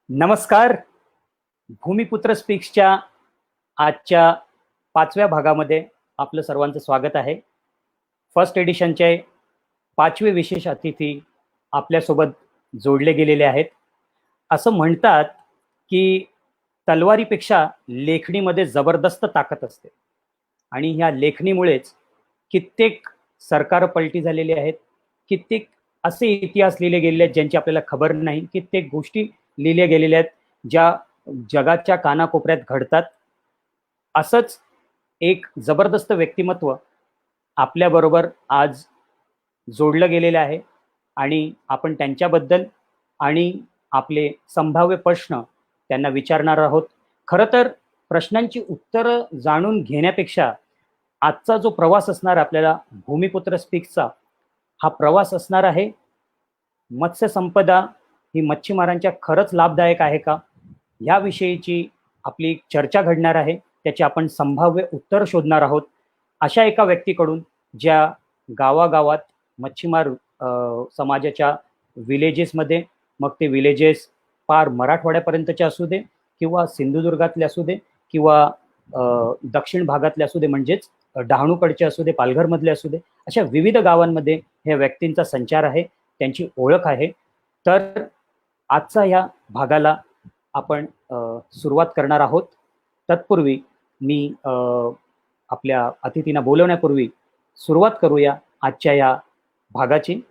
नमस्कार. भूमिपुत्र स्पीक्सच्या आजच्या 5व्या भागामध्ये आपलं सर्वांचं स्वागत आहे. फर्स्ट एडिशनचे 5वे विशेष अतिथी आपल्यासोबत जोडले गेलेले आहेत. असं म्हणतात की तलवारीपेक्षा लेखणीमध्ये जबरदस्त ताकद असते आणि ह्या लेखणीमुळेच कित्येक सरकार पलटी झालेली आहेत, कित्येक असे इतिहास लिहिले गेलेले आहेत ज्यांची आपल्याला खबर नाही, कित्येक गोष्टी लिहिल्या गेलेल्या आहेत ज्या जगाच्या कानाकोपऱ्यात घडतात. असंच एक जबरदस्त व्यक्तिमत्व आपल्याबरोबर आज जोडलं गेलेलं आहे आणि आपण त्यांच्याबद्दल आणि आपले संभाव्य प्रश्न त्यांना विचारणार आहोत. खरं तर प्रश्नांची उत्तरं जाणून घेण्यापेक्षा आजचा जो प्रवास असणार आपल्याला भूमिपुत्र स्पीक्सचा, हा प्रवास असणार आहे मत्स्य संपदा ही मच्छीमारांच्या खरंच लाभदायक आहे का, याविषयीची आपली चर्चा घडणार आहे. त्याची आपण संभाव्य उत्तर शोधणार आहोत अशा एका व्यक्तीकडून ज्या गावागावात मच्छीमार समाजाच्या विलेजेसमध्ये, मग ते विलेजेस पार मराठवाड्यापर्यंतचे असू दे किंवा सिंधुदुर्गातले असू दे किंवा दक्षिण भागातले असू दे, म्हणजेच डहाणूकडचे असू दे, पालघरमधले असू दे, अशा विविध गावांमध्ये ह्या व्यक्तींचा संचार आहे, त्यांची ओळख आहे. तर आजचा ह्या भागाला आपण सुरुवात करणार आहोत. तत्पूर्वी मी आपल्या अतिथींना बोलवण्यापूर्वी सुरुवात करूया आजच्या या भागाची.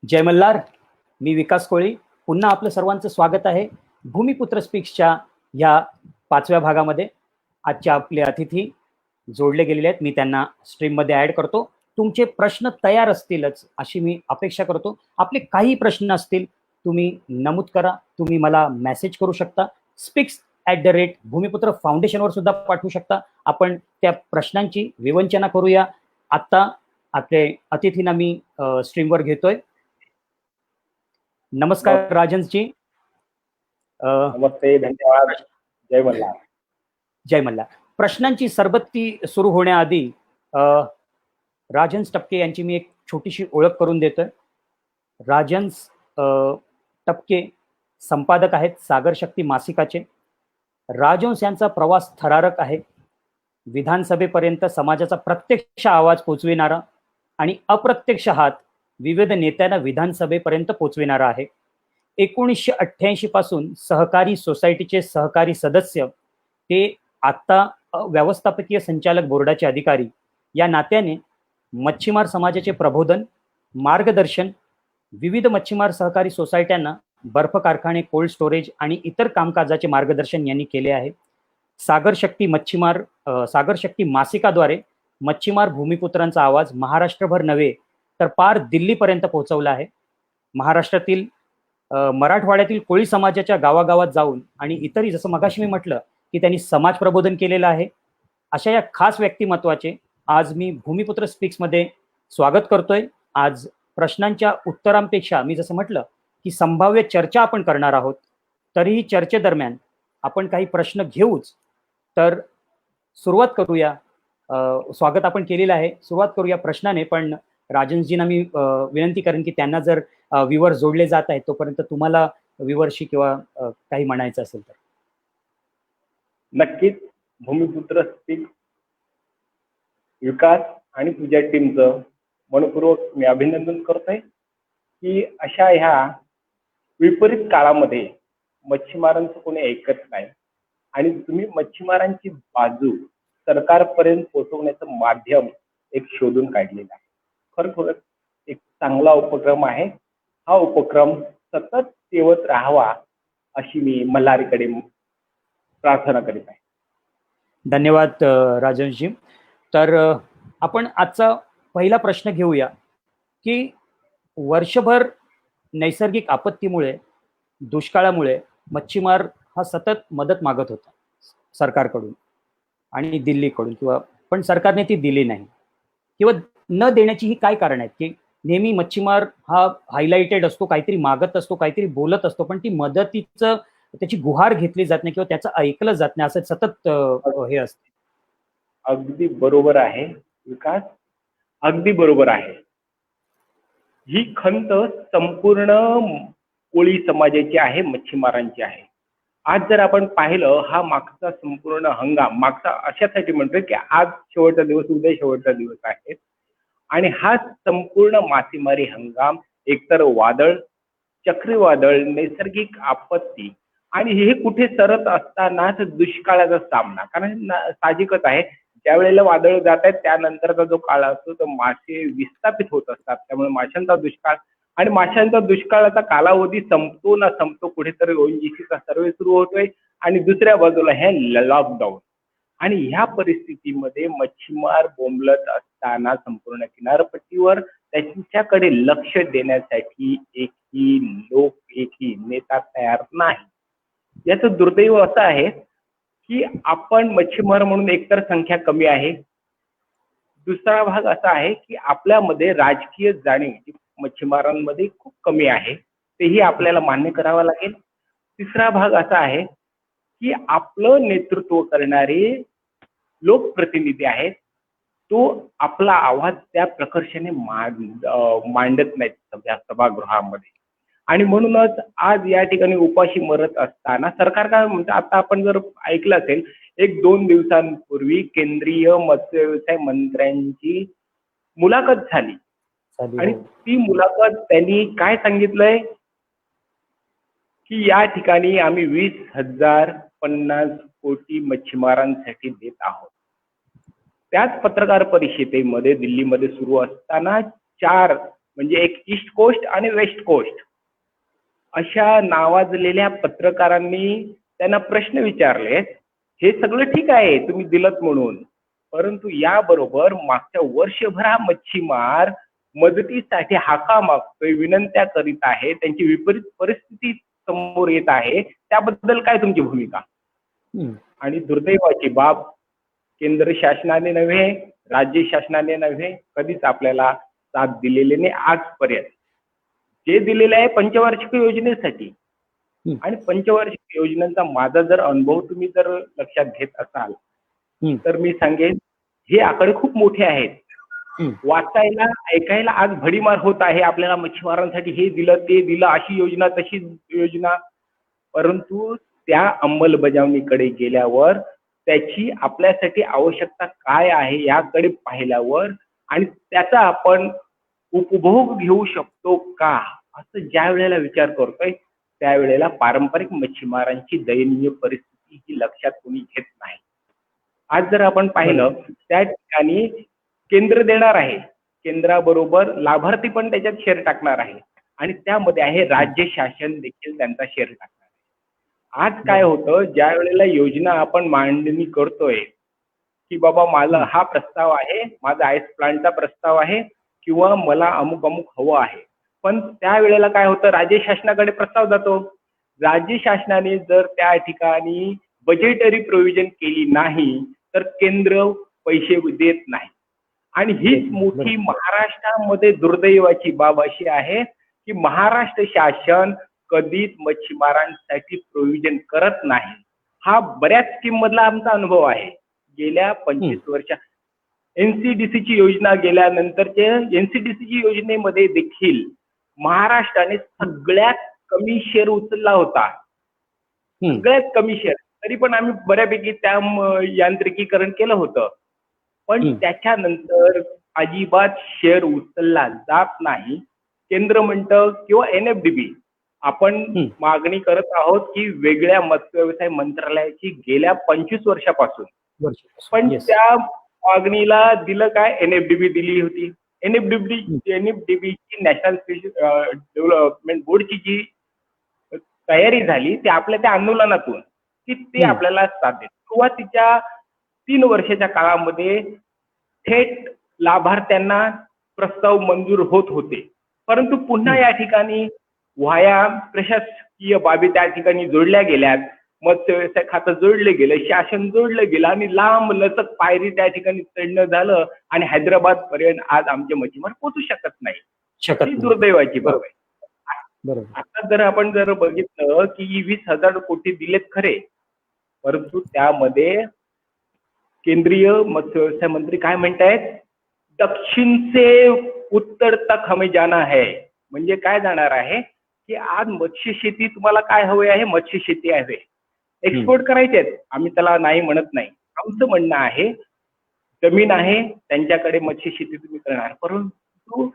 जय मल्हार. मी विकास कोळी. पुन्हा आपलं सर्वांचं स्वागत आहे भूमिपुत्र स्पीक्सच्या ह्या 5व्या भागामध्ये. आजचे आपले अतिथी जोडले गेलेले आहेत. मी त्यांना स्ट्रीममध्ये ॲड करतो. तुमचे प्रश्न तयार असतीलच अशी मी अपेक्षा करतो. आपले काही प्रश्न असतील तुम्ही नमूद करा. तुम्ही मला मेसेज करू शकता. speaks@भूमिपुत्र फाउंडेशनवर सुद्धा पाठवू शकता. आपण त्या प्रश्नांची विवंचना करूया. आत्ता आपले अतिथींना मी स्ट्रीमवर घेतोय. नमस्कार राजन्स जी. नमस्ते, धन्यवाद. जय मल्हार. जय मल्हार. प्रश्नांची सरबत्ती सुरू होण्याआधी राजन्स टपके यांची मी एक छोटीशी ओळख करून देतोय. राजन्स टपके संपादक आहेत सागर शक्ती मासिकाचे. राजहंस यांचा प्रवास थरारक आहे. विधानसभेपर्यंत समाजाचा प्रत्यक्ष आवाज पोचविणारा आणि अप्रत्यक्ष हात विविध नेत्यांना विधानसभेपर्यंत पोचविणारा आहे. 1988 पासून सहकारी सोसायटीचे सहकारी सदस्य ते आता व्यवस्थापकीय संचालक बोर्डाचे अधिकारी या नात्याने मच्छीमार समाजाचे प्रबोधन, मार्गदर्शन, विविध मच्छीमार सहकारी सोसायट्यांना बर्फ कारखाने, कोल्ड स्टोरेज आणि इतर कामकाजाचे मार्गदर्शन यांनी केले आहे. सागर शक्ती मासिकाद्वारे मच्छीमार भूमिपुत्रांचा आवाज महाराष्ट्रभर नव्हे तर पार दिल्लीपर्यंत पोहोचवला आहे. महाराष्ट्रातील मराठवाड्यातील कोळी समाजाच्या गावागावात जाऊन आणि इतरही, जसं मगाशी मी म्हटलं की त्यांनी समाज प्रबोधन केलेलं आहे, अशा या खास व्यक्तिमत्वाचे आज मी भूमिपुत्र स्पीक्समध्ये स्वागत करतोय. आज प्रश्नांच्या उत्तरांपेक्षा मी जसं म्हटलं की संभाव्य चर्चा आपण करणार आहोत. तरीही चर्चेदरम्यान आपण काही प्रश्न घेऊच. तर सुरुवात करूया. स्वागत आपण केलेलं आहे. सुरुवात करूया प्रश्नाने. पण राजन्सजींना मी विनंती करेन की त्यांना जर व्ह्यूअर जोडले जात आहेत तोपर्यंत तुम्हाला व्ह्यूअरशी किंवा काही म्हणायचं असेल तर. नक्कीच. भूमिपुत्र स्पीक विकास आणि तुझ्या टीमचं मनपूर्वक मी अभिनंदन करतोय की अशा ह्या विपरीत काळामध्ये मच्छीमारांचं कोणी ऐकत नाही आणि तुम्ही मच्छीमारांची बाजू सरकारपर्यंत पोहोचवण्याचं माध्यम एक शोधून काढलेलं आहे. खरोखरच एक चांगला उपक्रम आहे. हा उपक्रम सतत तेवत राहावा अशी मी मल्हारीकडे प्रार्थना करीत आहे. धन्यवाद राजन्सजी. तर आपण आजचा पहिला प्रश्न घेऊया की वर्षभर नैसर्गिक आपत्तीमुळे, दुष्काळामुळे मच्छीमार हा सतत मदत मागत होता. सरकारकडून आणि दिल्लीकडून किंवा पण सरकारने ती दिली नाही किंवा न देण्याची ही काय कारण आहेत की नेहमी मच्छीमार हा हायलाइटेड असतो, काहीतरी मागत असतो, काहीतरी बोलत असतो, पण ती मदतीचं त्याची गुहार घेतली जात नाही किंवा त्याचं ऐकलं जात नाही, असं सतत हे असते. अगदी बरोबर आहे विकास, अगदी बरोबर आहे. ही खंत संपूर्ण कोळी समाजाची आहे, मच्छीमारांची आहे. आज जर आपण पाहिलं हा मागचा संपूर्ण हंगाम मागचा अशासाठी म्हणतोय की आज शेवटचा दिवस, उद्या शेवटचा दिवस आहे आणि हा संपूर्ण मासेमारी हंगाम एकतर वादळ, चक्रीवादळ, नैसर्गिक आपत्ती आणि हे कुठे सरत असतानाच दुष्काळाचा सामना. कारण साहजिकच आहे ज्या वेळेला वादळ जात आहेत त्यानंतरचा जो काळ असतो तो मासे विस्थापित होत असतात, त्यामुळे माशांचा दुष्काळ आणि माशांचा दुष्काळाचा कालावधी संपतो ना संपतो कुठेतरी ओएनजीसीचा सर्वे सुरू होतोय आणि दुसऱ्या बाजूला हे लॉकडाऊन आणि ह्या परिस्थितीमध्ये मच्छीमार बोंबलत असताना संपूर्ण किनारपट्टीवर त्यांच्याकडे लक्ष देण्यासाठी एकही नेता तयार नाही. याचं दुर्दैव असं आहे की आपण मच्छीमार म्हणून एकतर संख्या कमी आहे, दुसरा भाग असा आहे की आपल्यामध्ये राजकीय जाणीव जी मच्छीमारांमध्ये खूप कमी आहे, तेही आपल्याला मान्य करावं लागेल. तिसरा भाग असा आहे की आपलं नेतृत्व करणारे लोकप्रतिनिधी आहेत, तो आपला आवाज त्या प्रकर्षाने मांडत नाहीत सभागृहामध्ये आणि म्हणूनच आज या ठिकाणी उपाशी मरत असताना सरकार काय म्हणतं, आता आपण जर ऐकलं असेल 1-2 दिवसांपूर्वी केंद्रीय मत्स्य व्यवसाय मंत्र्यांची मुलाखत झाली आणि ती मुलाखत त्यांनी काय सांगितलंय की या ठिकाणी आम्ही 20,050 कोटी मच्छीमारांसाठी देत आहोत. त्याच पत्रकार परिषदेमध्ये दिल्लीमध्ये सुरू असताना 4 म्हणजे एक ईस्ट कोस्ट आणि वेस्ट कोस्ट अशा नावाजलेल्या पत्रकारांनी त्यांना प्रश्न विचारले. हे सगळं ठीक आहे तुम्ही दिलत म्हणून, परंतु याबरोबर मागच्या वर्षभरा मच्छीमार मदतीसाठी हाका मागतोय, विनंत्या करीत आहे, त्यांची विपरीत परिस्थिती समोर येत आहे, त्याबद्दल काय तुमची भूमिका? आणि दुर्दैवाची बाब केंद्र शासनाने नव्हे, राज्य शासनाने नव्हे, कधीच आपल्याला साथ दिलेली नाही आजपर्यंत. जे दिलेलं आहे पंचवार्षिक योजनेसाठी आणि पंचवार्षिक योजनेचा माझा जर अनुभव तुम्ही जर लक्षात घेत असाल तर मी सांगेन हे आकडे खूप मोठे आहेत. वाचायला ऐकायला आज भडीमार होत आहे आपल्याला मच्छीमारांसाठी हे दिलं ते दिलं, अशी योजना तशी योजना, परंतु त्या अंमलबजावणीकडे गेल्यावर त्याची आपल्यासाठी आवश्यकता काय आहे याकडे पाहिल्यावर आणि त्याचा आपण उपभोग घेऊ शकतो का असं ज्या वेळेला विचार करतोय त्यावेळेला पारंपरिक मच्छीमारांची दयनीय परिस्थिती ही लक्षात कोणी घेत नाही. आज जर आपण पाहिलं त्या ठिकाणी केंद्र देणार आहे, केंद्राबरोबर लाभार्थी पण त्याच्यात शेअर टाकणार आहे आणि त्यामध्ये आहे राज्य शासन देखील त्यांचा शेअर टाकणार आहे. आज काय होतं ज्या वेळेला योजना आपण मांडणी करतोय की बाबा मला हा प्रस्ताव आहे, माझा आईस प्लांटचा प्रस्ताव आहे किंवा मला अमुक अमुक हवं आहे, पण त्यावेळेला काय होतं राज्य शासनाकडे प्रस्ताव जातो. राज्य शासनाने जर त्या ठिकाणी बजेटरी प्रोव्हिजन केली नाही तर केंद्र पैसे देत नाही आणि हीच मोठी महाराष्ट्रामध्ये दुर्दैवाची बाब अशी आहे की महाराष्ट्र शासन कधीच मच्छीमारांसाठी प्रोव्हिजन करत नाही. हा बऱ्याच स्कीम मधला आमचा अनुभव आहे. गेल्या 25 वर्षात एनसीडीसीची योजना गेल्यानंतरचे एनसीडीसीची योजनेमध्ये देखील महाराष्ट्राने सगळ्यात कमी शेअर उचलला होता, सगळ्यात कमी शेअर. तरी पण आम्ही बऱ्यापैकी त्या यांत्रिकीकरण केलं होतं, पण त्याच्यानंतर अजिबात शेअर उचलला जात नाही. केंद्र म्हणतं किंवा एनएफडीबी आपण मागणी करत आहोत की वेगळ्या मत्स्य व्यवसाय मंत्रालयाची गेल्या 25 वर्षापासून, पण त्या मागणीला दिलं काय, एनएफडीबी दिली होती. एनएफडीबीची नॅशनल फिश डेव्हलपमेंट बोर्डची जी तयारी झाली ती आपल्या त्या आंदोलनातून की ते आपल्याला साथ देत. सुरुवातीच्या 3 वर्षाच्या काळामध्ये थेट लाभार्थ्यांना प्रस्ताव मंजूर होत होते, परंतु पुन्हा या ठिकाणी व्हाया प्रशासकीय बाबी त्या ठिकाणी जोडल्या गेल्यात मत्स्य व्यवसाय खातं जोडलं गेलं, शासन जोडलं गेलं आणि लांब लचक पायरी त्या ठिकाणी चढणं झालं आणि हैदराबाद पर्यंत आज आमचे मच्छीमार पोहोचू शकत नाही. शकत ही नाही. दुर्दैवाची बाब आहे. बरोबर. आता जर आपण बघितलं की 20,000 कोटी दिलेत खरे, परंतु त्यामध्ये केंद्रीय मत्स्य व्यवसाय मंत्री काय म्हणतायत, दक्षिण से उत्तर तक हमें जाना है. म्हणजे काय जाणार आहे की आज मत्स्य शेती तुम्हाला काय हवे आहे, मत्स्य शेती हवे, एक्सपोर्ट करायचे आहेत, आम्ही त्याला नाही म्हणत नाही. आमचं म्हणणं आहे जमीन आहे त्यांच्याकडे मत्स्य शेती तुम्ही करणार, परंतु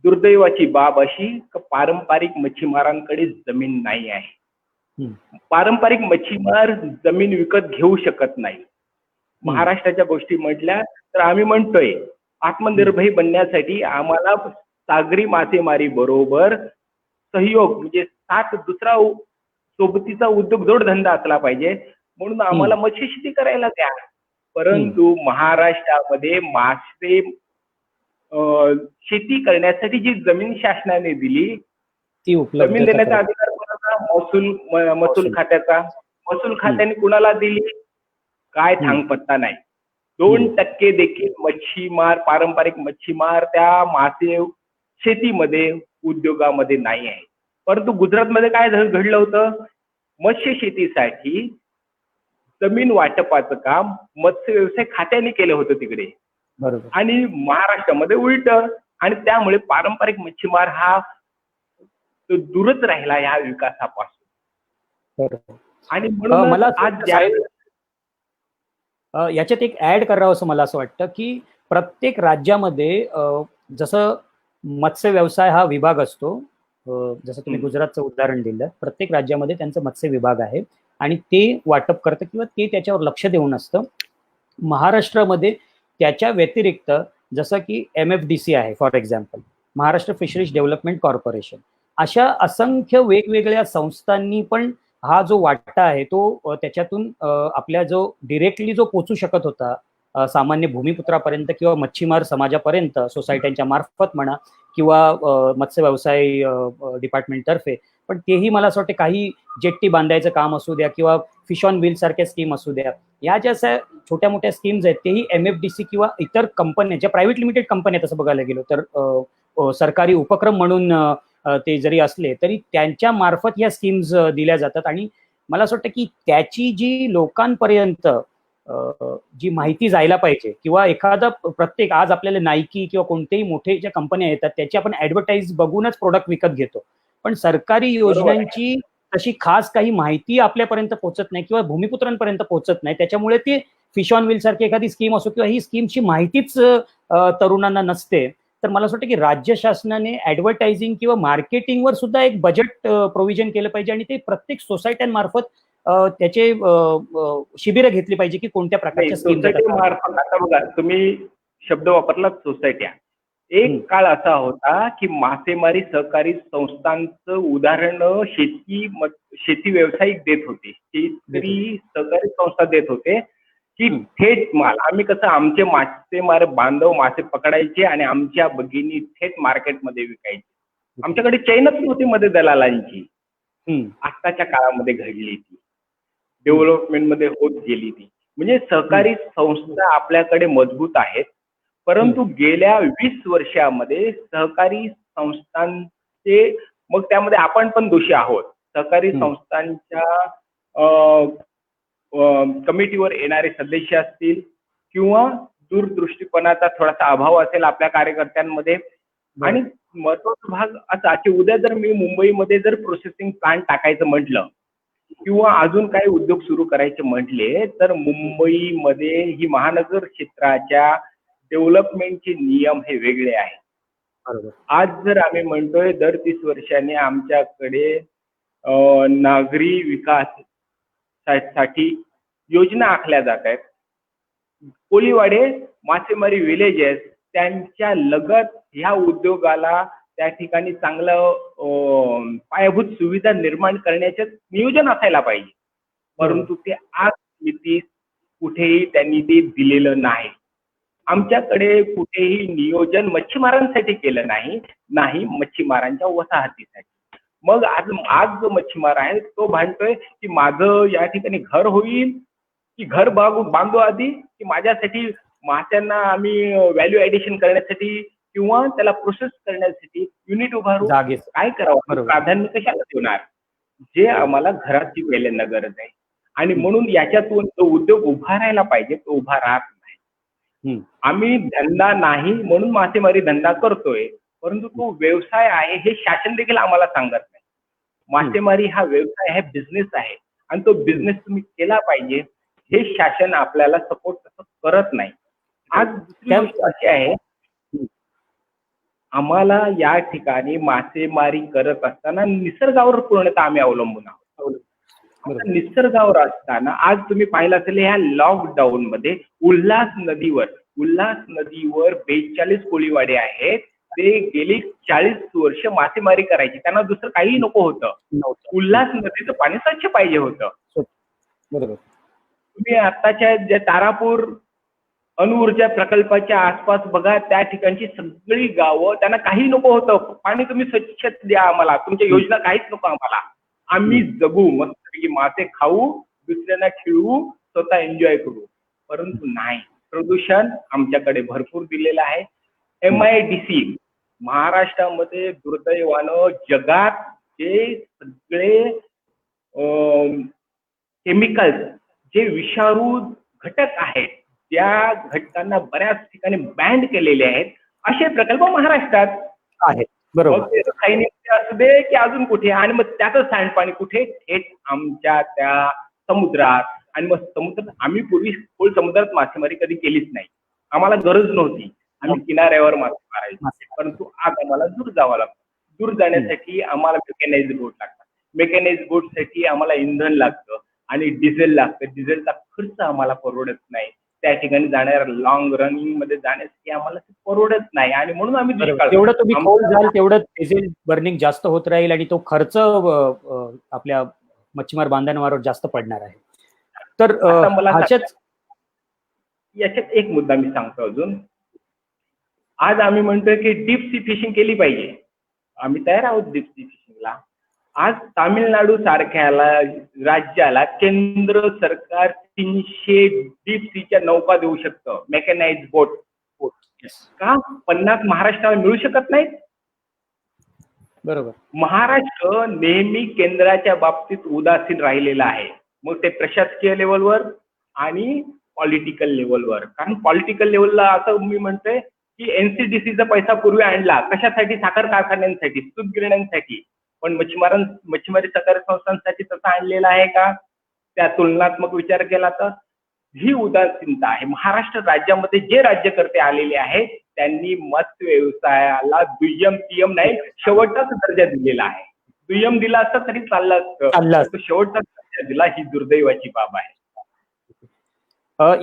दुर्दैवाची बाब अशी की पारंपरिक मच्छीमारांकडे जमीन नाही आहे. पारंपरिक मच्छीमार जमीन विकत घेऊ शकत नाही. महाराष्ट्राच्या गोष्टी म्हटल्या तर आम्ही म्हणतोय आत्मनिर्भर बनण्यासाठी आम्हाला सागरी मासेमारी बरोबर सहयोग म्हणजे साथ दुसरा सोबतीचा उद्योग जोडधंदा असला पाहिजे, म्हणून आम्हाला मत्स्य शेती करायला द्या. परंतु महाराष्ट्रामध्ये मासे शेती करण्यासाठी जी जमीन शासनाने दिली, ती जमीन देण्याचा अधिकार कोणाचा, महसूल खात्याचा. महसूल खात्याने कुणाला दिली काय थांगपत्ता नाही. 2% देखील मच्छीमार, पारंपरिक मच्छीमार त्या मासे शेतीमध्ये उद्योगामध्ये नाही आहे. परंतु गुजरातमध्ये काय घडलं होतं, मत्स्य शेतीसाठी जमीन वाटपाचं काम मत्स्य व्यवसाय खात्याने केलं होतं तिकडे, आणि महाराष्ट्रामध्ये उलट, आणि त्यामुळे पारंपरिक मच्छीमार हा दूरच राहिला या विकासापासून. आणि म्हणून मला आज याच्यात एक ऍड करावं असं मला असं वाटतं की प्रत्येक राज्यामध्ये जसं मत्स्य व्यवसाय हा विभाग असतो, जसं तुम्ही गुजरातचं उदाहरण दिलं, प्रत्येक राज्यामध्ये त्यांचा मत्स्य विभाग आहे आणि ते वाटप करतं किंवा ते त्याच्यावर लक्ष देऊन असतं. महाराष्ट्रामध्ये त्याच्या व्यतिरिक्त जसं की MFDC आहे for example, Maharashtra fisheries development corporation, अशा असंख्य वेगवेगळ्या संस्थांनी पण हा जो वाटा आहे तो त्याच्यातून आपल्या जो डिरेक्टली जो पोचू शकत होता सामान्य भूमिपुत्रापर्यंत किंवा मच्छीमार समाजापर्यंत सोसायट्यांच्या मार्फत म्हणा किंवा मत्स्य व्यवसाय डिपार्टमेंटतर्फे, पण तेही मला असं वाटतं काही जेट्टी बांधायचं काम असू द्या किंवा फिश ऑन व्हील सारख्या स्कीम असू द्या, या ज्या छोट्या मोठ्या स्कीम्स आहेत तेही MFDC किंवा इतर कंपन्या ज्या प्रायव्हेट लिमिटेड कंपन्या तसं बघायला गेलो तर सरकारी उपक्रम म्हणून ते जरी असले तरी त्यांच्या मार्फत या स्कीम्स दिल्या जातात. आणि मला असं वाटतं की त्याची जी लोकांपर्यंत जी माहिती जायला पाहिजे किंवा एखादा प्रत्येक आज आपल्याला नायकी किंवा कोणतेही मोठे ज्या कंपन्या येतात त्याची आपण ऍडव्हर्टाईज बघूनच प्रोडक्ट विकत घेतो, पण सरकारी योजनांची तशी खास काही माहिती आपल्यापर्यंत पोहोचत नाही किंवा भूमिपुत्रांपर्यंत पोहोचत नाही. त्याच्यामुळे ते फिश ऑन व्हील सारखी एखादी स्कीम असो किंवा ही स्कीमची माहितीच तरुणांना नसते. तर मला असं वाटतं की राज्य शासनाने ऍडव्हर्टायझिंग किंवा मार्केटिंगवर सुद्धा एक बजेट प्रोव्हिजन केलं पाहिजे आणि ते प्रत्येक सोसायट्यांमार्फत त्याचे शिबिरं घेतली पाहिजे की कोणत्या प्रकारच्या स्कीम मार्फत. आता बघा तुम्ही शब्द वापरला सोसायट्या. एक काळ असा होता की मासेमारी सहकारी संस्थांचं उदाहरण शेती व्यावसायिक देत होते, शेतकरी सहकारी संस्था देत होते की थेट माल आम्ही कसं आमचे मासेमार बांधव मासे पकडायचे आणि आमच्या भगिनी थेट मार्केटमध्ये विकायचे. आमच्याकडे चैनच नव्हती मध्ये दलालांची. आताच्या काळामध्ये घडली ती, डेव्हलपमेंटमध्ये होत गेली ती. म्हणजे सहकारी संस्था आपल्याकडे मजबूत आहेत, परंतु गेल्या 20 वर्षामध्ये सहकारी संस्थांचे, मग त्यामध्ये आपण पण दोषी आहोत, सहकारी संस्थांच्या कमिटीवर येणारे सदस्य असतील किंवा दूरदृष्टीपणाचा थोडासा अभाव असेल आपल्या कार्यकर्त्यांमध्ये. आणि महत्वाचा भाग असा की उद्या जर मी मुंबईमध्ये जर प्रोसेसिंग प्लांट टाकायचं म्हटलं किंवा अजून काही उद्योग सुरू करायचे म्हटले तर मुंबईमध्ये ही महानगर क्षेत्राच्या डेव्हलपमेंटचे नियम हे वेगळे आहेत. आज जर आम्ही म्हणतोय दर 30 वर्षांनी आमच्याकडे नागरी विकास साठी योजना आखल्या जात आहेत. कोळीवाडे मासेमारी विलेजेस त्यांच्या लगत ह्या उद्योगाला त्या ठिकाणी चांगलं पायाभूत सुविधा निर्माण करण्याचे नियोजन असायला पाहिजे, परंतु ते आज कुठेही त्यांनी ते दिलेलं नाही. आमच्याकडे कुठेही नियोजन मच्छीमारांसाठी केलं नाही, नाही मच्छीमारांच्या वसाहतीसाठी. मग आज जो मच्छीमार आहे तो भांडतोय की माझं या ठिकाणी घर होईल की घर बांधू आधी, की माझ्यासाठी माश्यांना आम्ही व्हॅल्यू ऍडिशन करण्यासाठी किंवा त्याला प्रोसेस करण्यासाठी युनिट उभारू, जागेच. काय करावं, बरोबर. प्राधान्य कशाला देणार? जे आम्हाला घराची पहिल्यांदा गरज आहे. आणि म्हणून याच्यातून जो उद्योग उभा राहायला पाहिजे तो उभा राहत नाही. आम्ही धंदा नाही म्हणून मासेमारी धंदा करतोय, परंतु तो व्यवसाय आहे हे शासन देखील आम्हाला सांगत नाही. मासेमारी हा व्यवसाय आहे, बिझनेस आहे आणि तो बिझनेस तुम्ही केला पाहिजे हे शासन आपल्याला सपोर्ट तसं करत नाही. आज दुसरी गोष्ट अशी आहे, आम्हाला या ठिकाणी मासेमारी करत असताना निसर्गावर पूर्णतः आम्ही अवलंबून आहोत. आता निसर्गावर असताना आज तुम्ही पाहिलं असेल ह्या लॉकडाऊन मध्ये उल्हास नदीवर 42 कोळीवाडे आहेत. ते गेली 40 वर्ष मासेमारी करायची, त्यांना दुसरं काही नको होतं. उल्हास नदीचं पाणी स्वच्छ पाहिजे होतं. बरोबर. तुम्ही आताच्या ज्या तारापूर अणुऊर्जा प्रकल्पाच्या आसपास बघा, त्या ठिकाणची सगळी गावं, त्यांना काही नको होतं, पाणी तुम्ही स्वच्छ द्या आम्हाला, तुमच्या योजना काहीच नको आम्हाला, आम्ही जगू मस्तपैकी मासे खाऊ, दुसऱ्यांना खिळवू, स्वतः एन्जॉय करू. परंतु नाही, प्रदूषण आमच्याकडे भरपूर दिलेलं आहे. MIDC महाराष्ट्रामध्ये दुर्दैवानं जगात जे सगळे केमिकल्स, जे विषारू घटक आहेत, त्या घटकांना बऱ्याच ठिकाणी बॅन्ड केलेले आहेत. असे प्रकल्प महाराष्ट्रात आहेत. बरोबर. मग ते रासायनिक असू दे की अजून कुठे, आणि मग त्याचं सांडपाणी कुठे, थेट आमच्या त्या समुद्रात. आणि मग समुद्रात आम्ही पूर्वी खोल समुद्रात मासेमारी कधी केलीच नाही, आम्हाला गरज नव्हती, आम्ही किनाऱ्यावर मासे मारायचे. परंतु आज आम्हाला दूर जावं लागतं. दूर जाण्यासाठी आम्हाला मेकॅनाइज्ड बोट लागतात. मेकॅनाइज्ड बोटसाठी आम्हाला इंधन लागतं आणि डिझेल लागतं. डिझेलचा खर्च आम्हाला परवडत नाही. त्या ठिकाणी जाणाऱ्या लॉंग रनिंग मध्ये जाण्यासाठी आम्हाला ते परवडत नाही, आणि म्हणून आम्ही जेवढं तुम्ही खोल जाल तेवढं डिझेल बर्निंग जास्त होत राहील आणि तो खर्च आपल्या मच्छीमार बांधवांवर जास्त पडणार आहे. तर याच्यात एक मुद्दा मी सांगतो अजून. आज आम्ही म्हणतोय की डीप सी फिशिंग केली पाहिजे, आम्ही तयार आहोत डीप सी फिशिंगला. आज तामिळनाडू सारख्या राज्याला केंद्र सरकार 300 डीप सीच्या नौका देऊ शकतं, मेकॅनाइज्ड बोट. का 50 महाराष्ट्राला मिळू शकत नाहीत? बरोबर. महाराष्ट्र नेहमी केंद्राच्या बाबतीत उदासीन राहिलेला आहे, मग ते प्रशासकीय लेवलवर आणि पॉलिटिकल लेवलवर. कारण पॉलिटिकल लेवलला असं मी म्हणतोय की NCDCचा पैसा पूर्वी आणला कशासाठी, साखर कारखान्यांसाठी, सूत गिरण्यांसाठी, पण मच्छीमारी सहकारी संस्थांसाठी तसा आणलेला आहे का? त्या तुलनात्मक विचार केला तर ही उदासीनता आहे. महाराष्ट्र राज्यामध्ये जे राज्यकर्ते आलेले आहेत त्यांनी मत्स्य व्यवसायाला दुय्यम तिय्यम नाही, शेवटचाच दर्जा दिलेला आहे. दुय्यम दिला असता तरी चाललं असतं, शेवटचाच दर्जा दिला, ही दुर्दैवाची बाब आहे.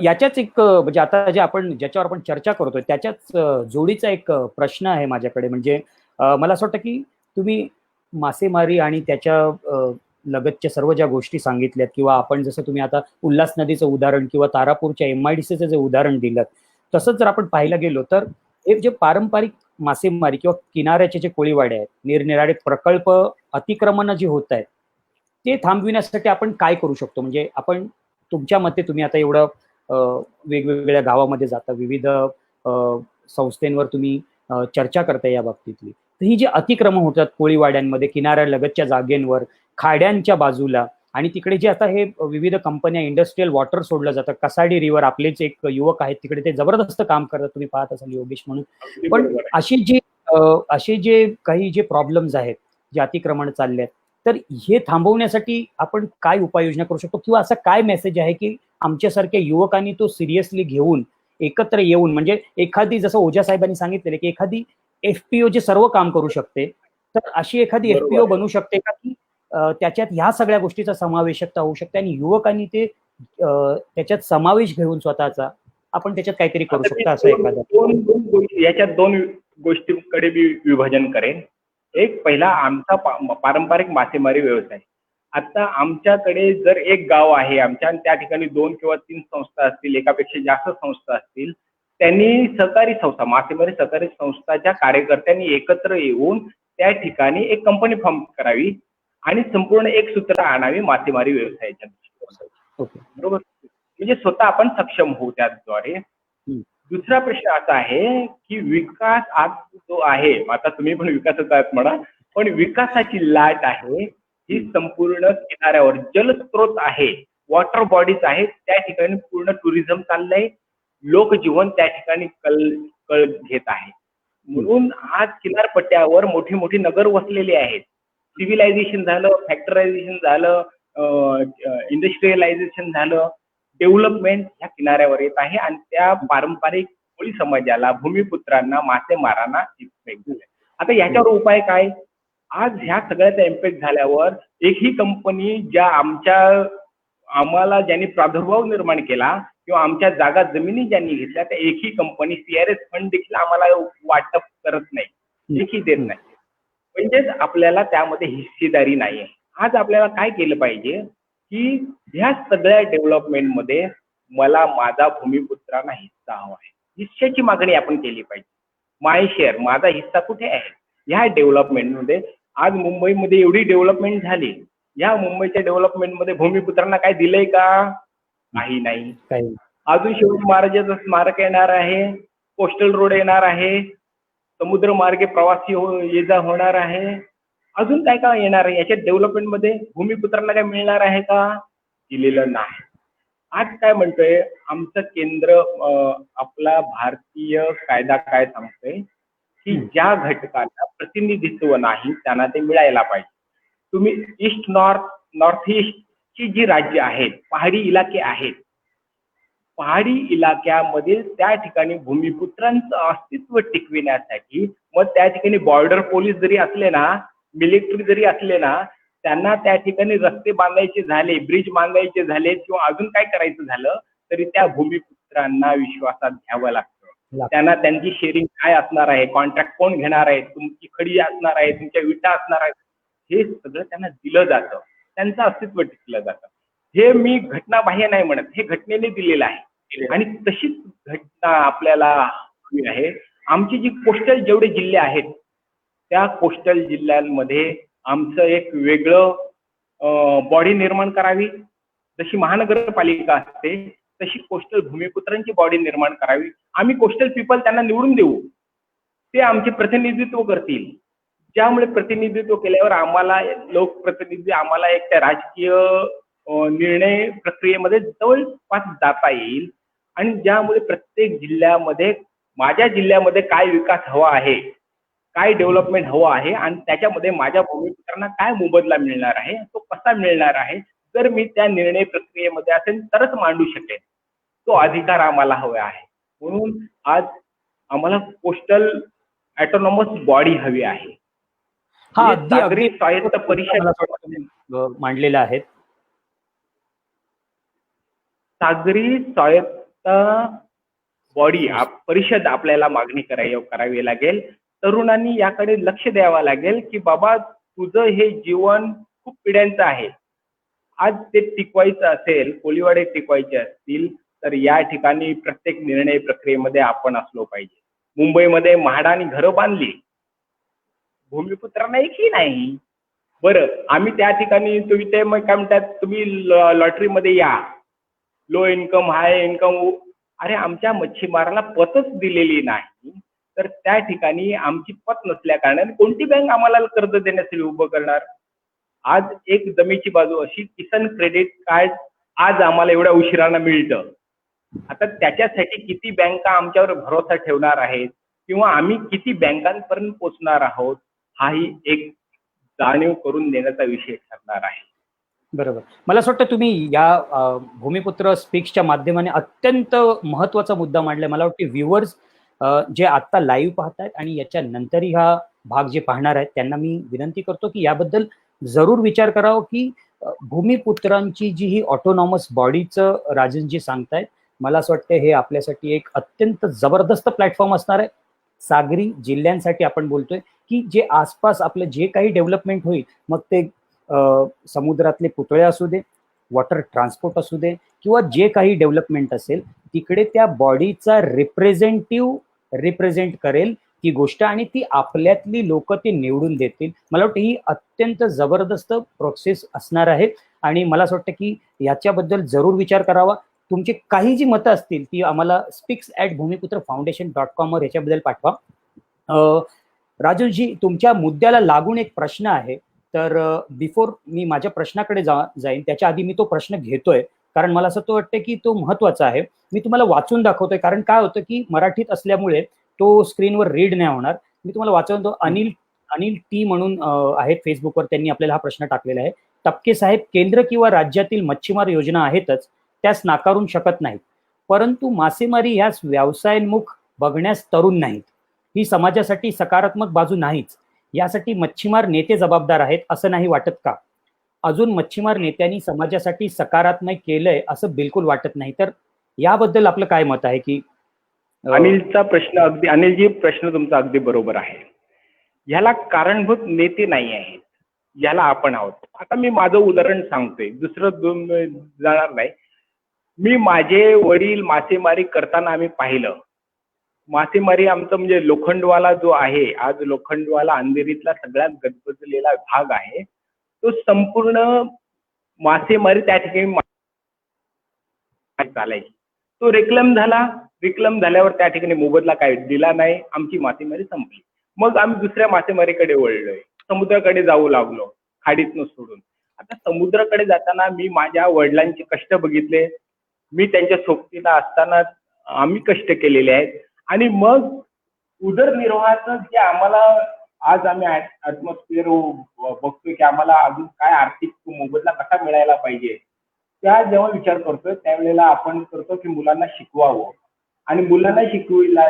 याच्याच एक म्हणजे आता जे आपण ज्याच्यावर आपण चर्चा करतोय त्याच्याच जोडीचा एक प्रश्न आहे माझ्याकडे. म्हणजे मला असं वाटतं की तुम्ही मासेमारी आणि त्याच्या लगतच्या सर्व ज्या गोष्टी सांगितल्यात, किंवा आपण जसं तुम्ही आता उल्हास नदीचं उदाहरण किंवा तारापूरच्या MIDCचं जे उदाहरण दिलं, तसंच जर आपण पाहायला गेलो तर हे जे पारंपरिक मासेमारी किंवा किनाऱ्याचे जे कोळीवाडे आहेत, निरनिराळे प्रकल्प अतिक्रमण जे होत आहेत ते थांबविण्यासाठी आपण काय करू शकतो? म्हणजे आपण तुमच्या मते, तुम्ही आता एवढं वेगवेगळ्या गावामध्ये जाता, विविध संस्थांवर तुम्ही चर्चा करता या बाबतीतली, तर ही जी अतिक्रमण होतात कोळीवाड्यांमध्ये, किनाऱ्यालगतच्या जागेंवर, खाड्यांच्या बाजूला, आणि तिकडे जे आता हे विविध कंपन्या इंडस्ट्रियल वॉटर सोडलं जातं, कसाडी रिव्हर, आपलेच एक युवक आहेत तिकडे, ते जबरदस्त काम करतात, तुम्ही पाहत असाल योगेश म्हणून. पण असे जे काही जे प्रॉब्लेम्स आहेत, जे अतिक्रमण चालले आहेत, तर हे थांबवण्यासाठी आपण काय उपाययोजना करू शकतो, किंवा असा काय मेसेज आहे की आमच्यासारख्या युवकांनी तो सिरियसली घेऊन एकत्र येऊन, म्हणजे एखादी, जसं ओझा साहेबांनी सांगितलेलं की एखादी FPO जे सर्व काम करू शकते, तर अशी एखादी FPO बनू शकते का की त्याच्यात ह्या सगळ्या गोष्टीचा समावेशकता होऊ शकते आणि युवकांनी ते त्याच्यात समावेश घेऊन स्वतःचा आपण त्याच्यात काहीतरी करू शकतो असं एखादं? याच्यात दोन गोष्टींकडे मी विभाजन करेन. एक, पहिला आमचा पारंपरिक मासेमारी व्यवसाय. आता आमच्याकडे जर एक गाव आहे आमच्या आणि त्या ठिकाणी 2 किंवा 3 संस्था असतील, एकापेक्षा जास्त संस्था असतील, त्यांनी सहकारी संस्था, मासेमारी सहकारी संस्थाच्या कार्यकर्त्यांनी एकत्र येऊन त्या ठिकाणी एक कंपनी फॉर्म करावी आणि संपूर्ण एक सूत्र आणावी मासेमारी व्यवसायाच्या दृष्टीकोनातून. ओके. बरोबर, म्हणजे स्वतः आपण सक्षम होऊ त्याद्वारे. दुसरा प्रश्न असा आहे की विकास आज जो आहे, आता तुम्ही पण विकासाचा आहात म्हणा, पण विकासाची लाट आहे ही संपूर्ण किनाऱ्यावर जलस्रोत आहे, वॉटर बॉडीज आहेत, त्या ठिकाणी पूर्ण टुरिझम चाललंय, लोकजीवन त्या ठिकाणी कल घेत आहे. म्हणून आज किनारपट्ट्यावर मोठी मोठी नगर वसलेली आहेत. सिव्हिलायझेशन झालं, फॅक्टरायझेशन झालं, इंडस्ट्रियलायझेशन झालं, डेव्हलपमेंट ह्या किनाऱ्यावर येत आहे आणि त्या पारंपरिक कोळी समाजाला, भूमिपुत्रांना, मासेमारांना इम्पॅक्ट झाले. आता याच्यावर उपाय काय? आज ह्या सगळ्याचा इम्पॅक्ट झाल्यावर एकही कंपनी ज्या आम्हाला ज्यांनी प्रादुर्भाव निर्माण केला किंवा आमच्या जागा जमिनी ज्यांनी घेतल्या त्या एकही कंपनी सीआरएस फंड देखील आम्हाला वाटप करत नाही, एकही देत नाही. म्हणजेच आपल्याला त्यामध्ये हिस्सेदारी नाही आहे. आज आपल्याला काय केलं पाहिजे की ह्या सगळ्या डेव्हलपमेंटमध्ये मला माझा भूमिपुत्रांना हिस्सा हवा आहे, हिस्स्याची मागणी आपण केली पाहिजे. माय शेअर, माझा हिस्सा कुठे आहे ह्या डेव्हलपमेंटमध्ये. आज मुंबईमध्ये एवढी डेव्हलपमेंट झाली, या मुंबईच्या डेव्हलपमेंटमध्ये भूमिपुत्रांना काय दिलंय का? काही नाही. अजून शिवाजी महाराजांचं स्मारक येणार आहे, कोस्टल रोड येणार आहे, समुद्र मार्गे प्रवासी ये जा होणार आहे, अजून काय काय येणार आहे. याच्या डेव्हलपमेंटमध्ये भूमिपुत्रांना काय मिळणार आहे का? दिलेलं नाही. आज काय म्हणतोय आमचं केंद्र, आपला भारतीय कायदा काय सांगतोय की ज्या घटकांना प्रतिनिधित्व नाही त्यांना ते मिळायला पाहिजे. तुम्ही ईस्ट नॉर्थ ईस्टची जी राज्य आहेत, पहाडी इलाके आहेत, पहाडी इलाक्यामध्ये त्या ठिकाणी भूमिपुत्रांचं अस्तित्व टिकविण्यासाठी मग त्या ठिकाणी बॉर्डर पोलीस जरी असले ना, मिलिटरी जरी असले ना, त्यांना त्या ठिकाणी रस्ते बांधायचे झाले, ब्रिज बांधायचे झाले किंवा अजून काय करायचं झालं तरी त्या भूमिपुत्रांना विश्वासात घ्यावं लागतं. त्यांना त्यांची शेअरिंग काय असणार आहे, कॉन्ट्रॅक्ट कोण घेणार आहे, तुमची खडी असणार आहे, तुमच्या विटा असणार आहेत, हे सगळं त्यांना दिलं जातं, त्यांचं अस्तित्व टिकलं जातं. हे मी घटनाबाह्य नाही म्हणत, हे घटनेने दिलेलं आहे आणि तशीच घटना आपल्याला हवी आहे. आमची जी कोस्टल जेवढे जिल्हे आहेत त्या कोस्टल जिल्ह्यांमध्ये आमचं एक वेगळं बॉडी निर्माण करावी. जशी महानगरपालिका असते तशी कोस्टल भूमिपुत्रांची बॉडी निर्माण करावी. आम्ही कोस्टल पीपल त्यांना निवडून देऊ, ते आमचे प्रतिनिधित्व करतील. ज्यामुळे प्रतिनिधित्व केल्यावर आम्हाला लोकप्रतिनिधी, आम्हाला एक त्या राजकीय निर्णय प्रक्रियेमध्ये जवळपास जाता येईल आणि ज्यामुळे प्रत्येक जिल्ह्यामध्ये, माझ्या जिल्ह्यामध्ये काय विकास हवा आहे, काय डेव्हलपमेंट हवं आहे आणि त्याच्यामध्ये माझ्या भूमिपुत्रांना काय मोबदला मिळणार आहे, तो कसा मिळणार आहे, जर मी त्या निर्णय प्रक्रियेमध्ये असेल तरच मांडू शकेन. तो अधिकार आम्हाला हवा आहे. म्हणून आज आम्हाला कोस्टल ऑटोनॉमस बॉडी हवी आहे. हा, नागरी स्वायत्त परिषद मांडलेल्या आहेत. सागरी स्वायत्त बॉडी परिषद आपल्याला मागणी करावी लागेल. तरुणांनी याकडे लक्ष द्यावं लागेल की बाबा तुझं हे जीवन खूप पिढ्यांचं आहे. आज ते टिकवायचं असेल, कोळीवाडे टिकवायचे असतील तर या ठिकाणी प्रत्येक निर्णय प्रक्रियेमध्ये आपण असलो पाहिजे. मुंबईमध्ये म्हाडानी घरं बांधली, भूमिपुत्रांना एकही नाही. बरं, आम्ही त्या ठिकाणी ते मग काय म्हणतात, तुम्ही लॉटरीमध्ये या, लो इन्कम हाय इन्कम. अरे आमच्या मच्छीमाराला पतच दिलेली नाही तर त्या ठिकाणी आमची पत नसल्या कारणाने कोणती बँक आम्हाला कर्ज देण्यासाठी उभं करणार. आज एक जमेची बाजू अशी, किसान क्रेडिट कार्ड आज आम्हाला एवढ्या उशिरानं मिळतं. आता त्याच्यासाठी किती बँका आमच्यावर भरोसा ठेवणार आहेत किंवा आम्ही किती बँकांपर्यंत पोहोचणार आहोत, हाही एक जाणीव करून देण्याचा विषय ठरणार आहे. बरोबर. मला असं वाटतं तुम्ही या भूमिपुत्र स्पीक्सच्या माध्यमाने अत्यंत महत्वाचा मुद्दा मांडलाय. मला वाटतं व्ह्युअर्स जे आता लाईव्ह पाहतायत आणि याच्या नंतरही हा भाग जे पाहणार आहेत त्यांना मी विनंती करतो की याबद्दल जरूर विचार करावा की भूमिपुत्रांची जी ही ऑटोनॉमस बॉडीचं राजनजी सांगतायत, मला असं वाटतं हे आपल्यासाठी एक अत्यंत जबरदस्त प्लॅटफॉर्म असणार आहे. सागरी जिल्ह्यांसाठी आपण बोलतोय की जे आसपास आपलं जे काही डेव्हलपमेंट होईल, मग ते समुद्रातले पुतळे असू दे, वॉटर ट्रान्सपोर्ट असू दे किंवा जे काही डेव्हलपमेंट असेल, तिकडे त्या बॉडीचा रिप्रेझेंट करेल ती गोष्ट आणि ती आपल्यातली लोक ते निवडून देतील. मला वाटतं ही अत्यंत जबरदस्त प्रोसेस असणार आहे आणि मला असं वाटतं की याच्याबद्दल जरूर विचार करावा. तुमची काही जी मतं असतील ती आम्हाला speaks@bhumiputra.foundation.com वर याच्याबद्दल पाठवा. राजूजी, तुमच्या मुद्द्याला लागून एक प्रश्न आहे. तर बिफोर मी माझ्या प्रश्नाकडे जाईन त्याच्या आधी मी तो प्रश्न घेतोय, कारण मला असं तो वाटतं की तो महत्वाचा आहे. मी तुम्हाला वाचून दाखवतोय, कारण काय होतं की मराठीत असल्यामुळे तो स्क्रीनवर रीड नाही होणार. मी तुम्हाला वाचवतो. अनिल अनिल टी म्हणून आहेत फेसबुकवर, त्यांनी आपल्याला हा प्रश्न टाकलेला आहे. टपके साहेब, केंद्र किंवा राज्यातील मच्छीमार योजना आहेतच, त्यास नाकारून शकत नाहीत, परंतु मासेमारी ह्यास व्यवसायोन्मुख बघण्यास तरुण नाहीत. ही समाजासाठी सकारात्मक बाजू नाहीच. यासाठी मच्छीमार नेते जबाबदार आहेत असं नाही वाटत का? अजून मच्छीमार नेत्यांनी समाजासाठी सकारात्मक केलंय असं बिलकुल वाटत नाही. तर याबद्दल आपलं काय मत आहे? की अनिलजी, प्रश्न तुमचा अगदी बरोबर आहे. ह्याला कारणभूत नेते नाही आहेत, याला आपण आहोत. आता मी माझं उदाहरण सांगतोय, दुसरं जाणार नाही. मी माझे वडील मासेमारी करताना आम्ही पाहिलं. मासेमारी आमचं म्हणजे लोखंडवाला जो आहे, आज लोखंडवाला अंधेरीतला सगळ्यात गजबजलेला भाग आहे, तो संपूर्ण मासेमारी त्या ठिकाणी चालायची. तो रिक्लेम झाला. रिक्लेम झाल्यावर त्या ठिकाणी मोबदला काय दिला नाही, आमची मासेमारी संपली. मग आम्ही दुसऱ्या मासेमारीकडे वळलोय, समुद्राकडे जाऊ लागलो, खाडीतनं सोडून. आता समुद्राकडे जाताना मी माझ्या वडिलांचे कष्ट बघितले. मी त्यांच्या सोबतीला असताना आम्ही कष्ट केलेले आहेत. आणि मग उदरनिर्वाहाचं जे आम्हाला आज आम्ही ऍटमॉस्फिअर बघतोय की आम्हाला अजून काय आर्थिक मोबदला कसा मिळायला पाहिजे, त्या जेव्हा विचार करतोय त्यावेळेला आपण करतो की मुलांना शिकवावं. आणि मुलांना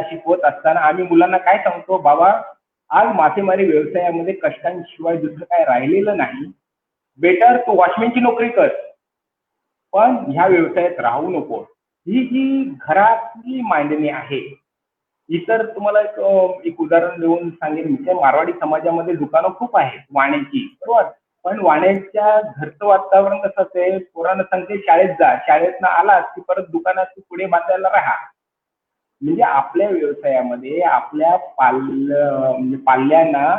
शिकवत असताना आम्ही मुलांना काय सांगतो, बाबा आज मासेमारी व्यवसायामध्ये कष्टांशिवाय दुसरं काय राहिलेलं नाही. बेटर तू वॉचमॅनची नोकरी कर, पण ह्या व्यवसायात राहू नको. ही जी घरातली मांडणी आहे. इतर तुम्हाला एक उदाहरण देऊन सांगेन. त्या मारवाडी समाजामध्ये दुकानं खूप आहेत वाण्याची, बरोबर. पण वाण्याच्या घरचं वातावरण कसं असेल, पोरांना सांगते शाळेत जा, शाळेतनं आलास की परत दुकानात तू पुढे बांधायला राहा. म्हणजे आपल्या व्यवसायामध्ये आपल्या पाल्यांना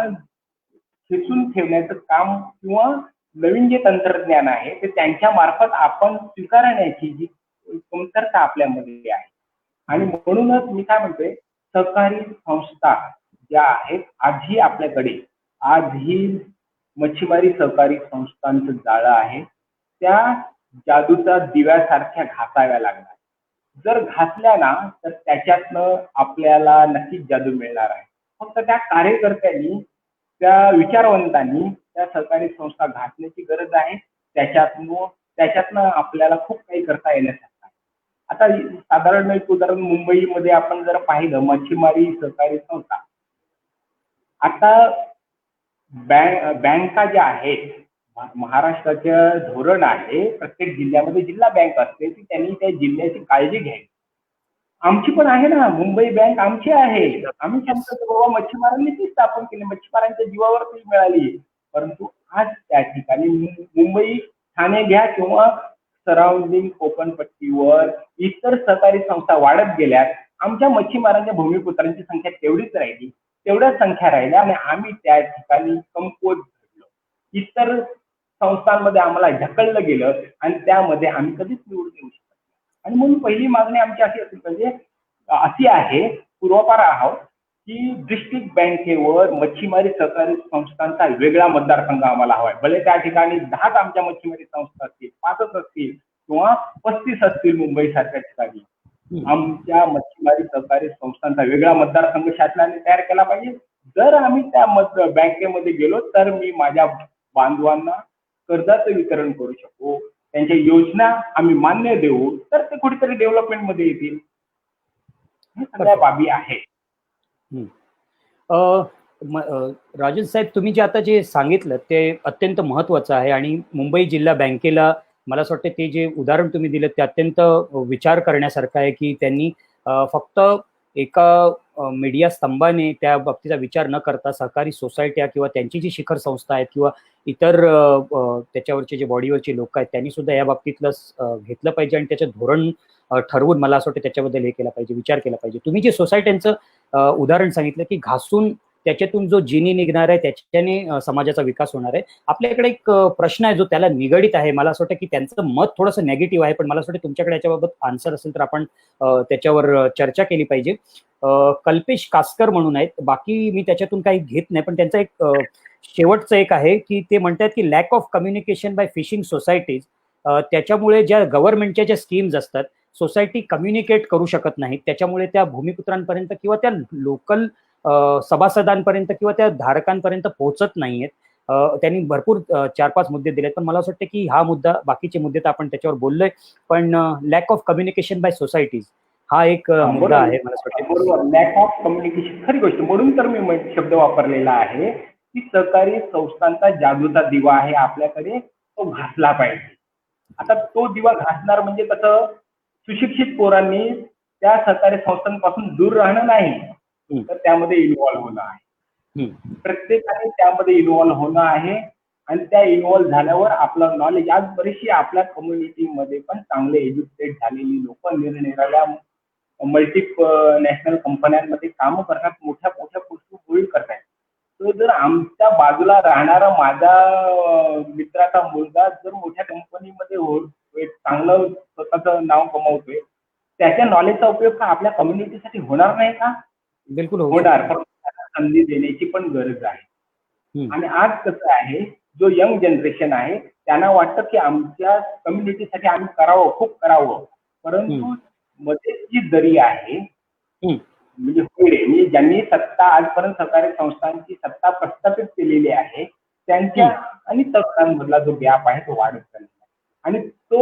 खेचून ठेवण्याचं काम किंवा नवीन जे तंत्रज्ञान आहे ते त्यांच्या मार्फत आपण स्वीकारण्याची जी कमतरता आपल्यामध्ये आहे. आणि म्हणूनच मी काय म्हणतोय, सहकारी संस्था ज्या आहेत आजही आपल्याकडे, आजही मच्छीमारी सहकारी संस्थांचं जाळं आहे, त्या जादूचा दिव्यासारख्या घासाव्या लागणार. जर घासल्या ना तर त्याच्यातनं आपल्याला नक्कीच जादू मिळणार आहे. फक्त त्या कार्यकर्त्यांनी, त्या विचारवंतांनी त्या सहकारी संस्था घासण्याची गरज आहे. त्याच्यातनं आपल्याला खूप काही करता येण्यासारखं आहे. आता साधारण एक उदाहरण, मुंबईमध्ये आपण जर पाहिलं मच्छीमारी सहकारी संस्था, आता बँका ज्या आहेत, महाराष्ट्राचं धोरण आहे प्रत्येक जिल्ह्यामध्ये जिल्हा बँक असते, ती त्यांनी त्या जिल्ह्याची काळजी घ्यावी. आमची पण आहे ना, मुंबई बँक आमची आहे. आम्ही सांगतो बाबा मच्छीमारांनी ती स्थापन केली, मच्छीमारांच्या जीवावर ती मिळाली. परंतु आज त्या ठिकाणी मुंबई, ठाणे घ्या किंवा सराउंडिंग कोकणपट्टीवर इतर सहकारी संस्था वाढत गेल्यात. आमच्या मच्छीमारांच्या भूमिपुत्रांची संख्या तेवढीच राहिली, तेवढ्याच संख्या राहिल्या आणि आम्ही त्या ठिकाणी कमकुवत घडलो. इतर संस्थांमध्ये आम्हाला ढकललं गेलं आणि त्यामध्ये आम्ही कधीच निवडून येऊ शकत नाही. आणि म्हणून पहिली मागणी आमची अशी असली पाहिजे, अशी आहे, पूर्वापार आहोत, की डिस्ट्रिक्ट बँकेवर मच्छीमारी सहकारी संस्थांचा वेगळा मतदारसंघ आम्हाला हवाय. भले त्या ठिकाणी 10च आमच्या मच्छीमारी संस्था असतील, 5च असतील किंवा 35 असतील मुंबई सारख्या ठिकाणी, आमच्या मच्छीमारी सहकारी संस्थांचा वेगळा मतदारसंघ शासनाने तयार केला पाहिजे. जर आम्ही त्या बँकेमध्ये गेलो तर मी माझ्या बांधवांना कर्जाचं वितरण करू शकू, त्यांच्या योजना आम्ही मान्य देऊ, तर ते कुठेतरी डेव्हलपमेंट मध्ये येतील. हे सगळ्या बाबी आहेत. राजन साहेब, तुम्ही जे आता जे सांगितलं ते अत्यंत महत्वाचं आहे आणि मुंबई जिल्हा बँकेला मला असं वाटतं ते जे उदाहरण तुम्ही दिलं ते अत्यंत विचार करण्यासारखं आहे की त्यांनी फक्त एका मीडिया स्तंभाने त्या बाबतीचा विचार न करता सहकारी सोसायट्या किंवा त्यांची जी शिखर संस्था आहेत किंवा इतर त्याच्यावरचे जे बॉडीवरचे लोक आहेत त्यांनी सुद्धा या बाबतीतलं घेतलं पाहिजे आणि त्याचं धोरण ठरवून मला असं वाटतं त्याच्याबद्दल हे केला पाहिजे, विचार केला पाहिजे. तुम्ही जे सोसायट्यांचं उदाहरण सांगितलं की घासून त्याच्यातून जो जिनी निघणार आहे त्याच्याने समाजाचा विकास होणार आहे. आपल्याकडे एक प्रश्न आहे जो त्याला निगडीत आहे. मला असं वाटतं की त्यांचं मत थोडंसं नेगेटिव्ह आहे, पण मला असं वाटतं तुमच्याकडे याच्याबाबत आन्सर असेल तर आपण त्याच्यावर चर्चा केली पाहिजे. कल्पेश कासकर म्हणून आहेत, बाकी मी त्याच्यातून काही घेत नाही, पण त्यांचं एक शेवटचं एक आहे की ते म्हणतात की lack of communication bye fishing societies, त्याच्यामुळे ज्या गव्हर्नमेंटच्या ज्या स्कीम्स असतात सोसायटी कम्युनिकेट करू शकत नाहीत, त्याच्यामुळे त्या भूमिपुत्रांपर्यंत किंवा त्या लोकल सभासदांपर्यंत किंवा त्या धारकांपर्यंत पोहोचत नाहीयेत. त्यांनी भरपूर 4-5 मुद्दे दिलेत, पण मला असं वाटतं की हा मुद्दा, बाकीचे मुद्दे तर आपण त्याच्यावर बोललोय, पण lack of communication bye societies हा एक मुद्दा आहे. मला असं वाटतं बरोबर, लॅक ऑफ कम्युनिकेशन खरी गोष्ट. म्हणून तर मी शब्द वापरलेला आहे की सहकारी संस्थांचा जादूचा दिवा आहे आपल्याकडे, तो घासला पाहिजे. आता तो दिवा घासणार म्हणजे कसं, सुशिक्षित पोरांनी त्या सहकारी संस्थांपासून दूर राहणं नाही, तर त्यामध्ये इन्व्हॉल्व्ह होणं आहे. प्रत्येकाने त्यामध्ये इन्व्हॉल्व्ह होणं आहे आणि त्या इन्व्हॉल्व्ह झाल्यावर आपलं नॉलेज, आज बरीचशी आपल्या कम्युनिटीमध्ये पण चांगले एज्युकेटेड झालेली लोक निरनिराळ्या मल्टी नॅशनल कंपन्यांमध्ये कामं करतात, मोठ्या मोठ्या पोस्टवर होईल करतायत. तो जर आमच्या बाजूला राहणारा माझा मित्राचा मुलगा जर मोठ्या कंपनीमध्ये चांगलं स्वतःचं नाव कमवतोय, त्याच्या नॉलेजचा उपयोग का आपल्या कम्युनिटीसाठी होणार नाही का? बिलकुल होणार, पण त्याला संधी देण्याची पण गरज आहे. आणि आज कसं आहे, जो यंग जनरेशन आहे त्यांना वाटतं की आमच्या कम्युनिटीसाठी आम्ही करावं, खूप करावं, परंतु मध्ये जी दरी आहे म्हणजे म्हणजे ज्यांनी सत्ता आजपर्यंत सहकारी संस्थांची सत्ता प्रस्थापित केलेली आहे त्यांच्या आणि तरुणांमधला जो गॅप आहे तो वाढत चाललेला आहे आणि तो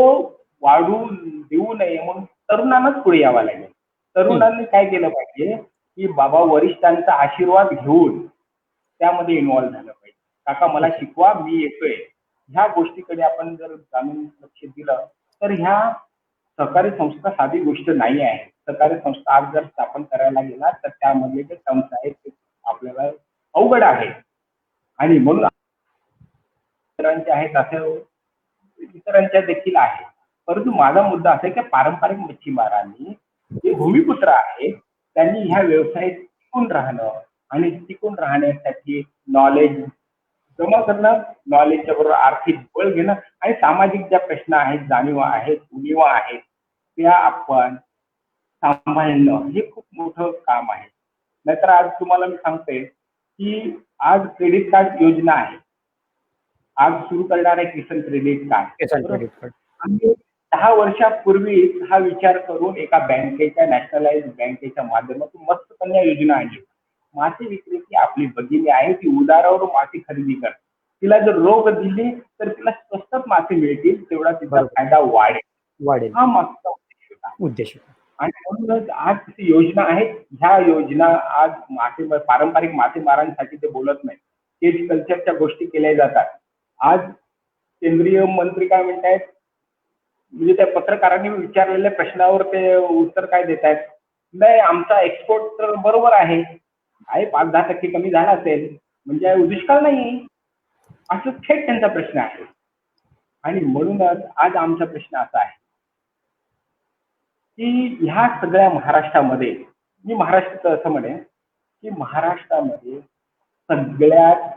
वाढू देऊ नये म्हणून तरुणांनाच पुढे यावं लागेल. तरुणांनी काय केलं पाहिजे की बाबा वरिष्ठांचा आशीर्वाद घेऊन त्यामध्ये इन्व्हॉल्व्ह झालं पाहिजे. काका मला शिकवा, मी येतोय. ह्या गोष्टीकडे आपण जर जाणून लक्ष दिलं तर ह्या सहकारी संस्था साधी गोष्ट नाही आहे. सहकारी संस्था आज जर स्थापन करायला गेला तर त्यामधले जे टर्म्स आहेत ते आपल्याला अवघड आहे आणि म्हणून इतरांचे आहेत असं इतरांच्या देखील आहे. परंतु माझा मुद्दा असा आहे की पारंपरिक मच्छीमारांनी जे भूमिपुत्र आहेत त्यांनी ह्या व्यवसायात टिकून राहणं आणि टिकून राहण्यासाठी नॉलेज जमा करणं, नॉलेजच्या बरोबर आर्थिक बळ घेणं आणि सामाजिक ज्या प्रश्न आहेत, जाणीवा आहेत, उणीवा आहेत त्या आपण सांभाळणं हे खूप मोठं काम आहे. नाहीतर आज तुम्हाला मी सांगते की आज क्रेडिट कार्ड योजना आहे. आज सुरू करणार आहे किसान क्रेडिट कार्ड. आम्ही 10 वर्षापूर्वी हा विचार करून एका बँकेच्या, नॅशनलाइज बँकेच्या माध्यमातून मस्त कन्या योजना आणली. मासे विक्रेती आपली भगिनी आहे, ती उदारावर मासे खरेदी करते. तिला जर रोख दिली तर तिला स्वस्तात मासे मिळतील, तेवढा तिचा फायदा वाढेल. हा मागचा उद्देश होता. आणि म्हणूनच आज ती योजना आहेत. ह्या योजना आज पारंपरिक मासेमारांसाठी ते बोलत नाही, केज कल्चरच्या गोष्टी केल्या जातात. आज केंद्रीय मंत्री काय म्हणतायत, म्हणजे त्या पत्रकारांनी विचारलेल्या प्रश्नावर ते उत्तर काय देत आहेत, नाही आमचा एक्सपोर्ट तर बरोबर आहे, 5-10% कमी झाला असेल म्हणजे दुष्काळ नाही, असं थेट त्यांचा प्रश्न आहे. आणि म्हणूनच आज आमचा प्रश्न असा आहे की ह्या सगळ्या महाराष्ट्रामध्ये, मी महाराष्ट्राचं असं म्हणेन की महाराष्ट्रामध्ये सगळ्यात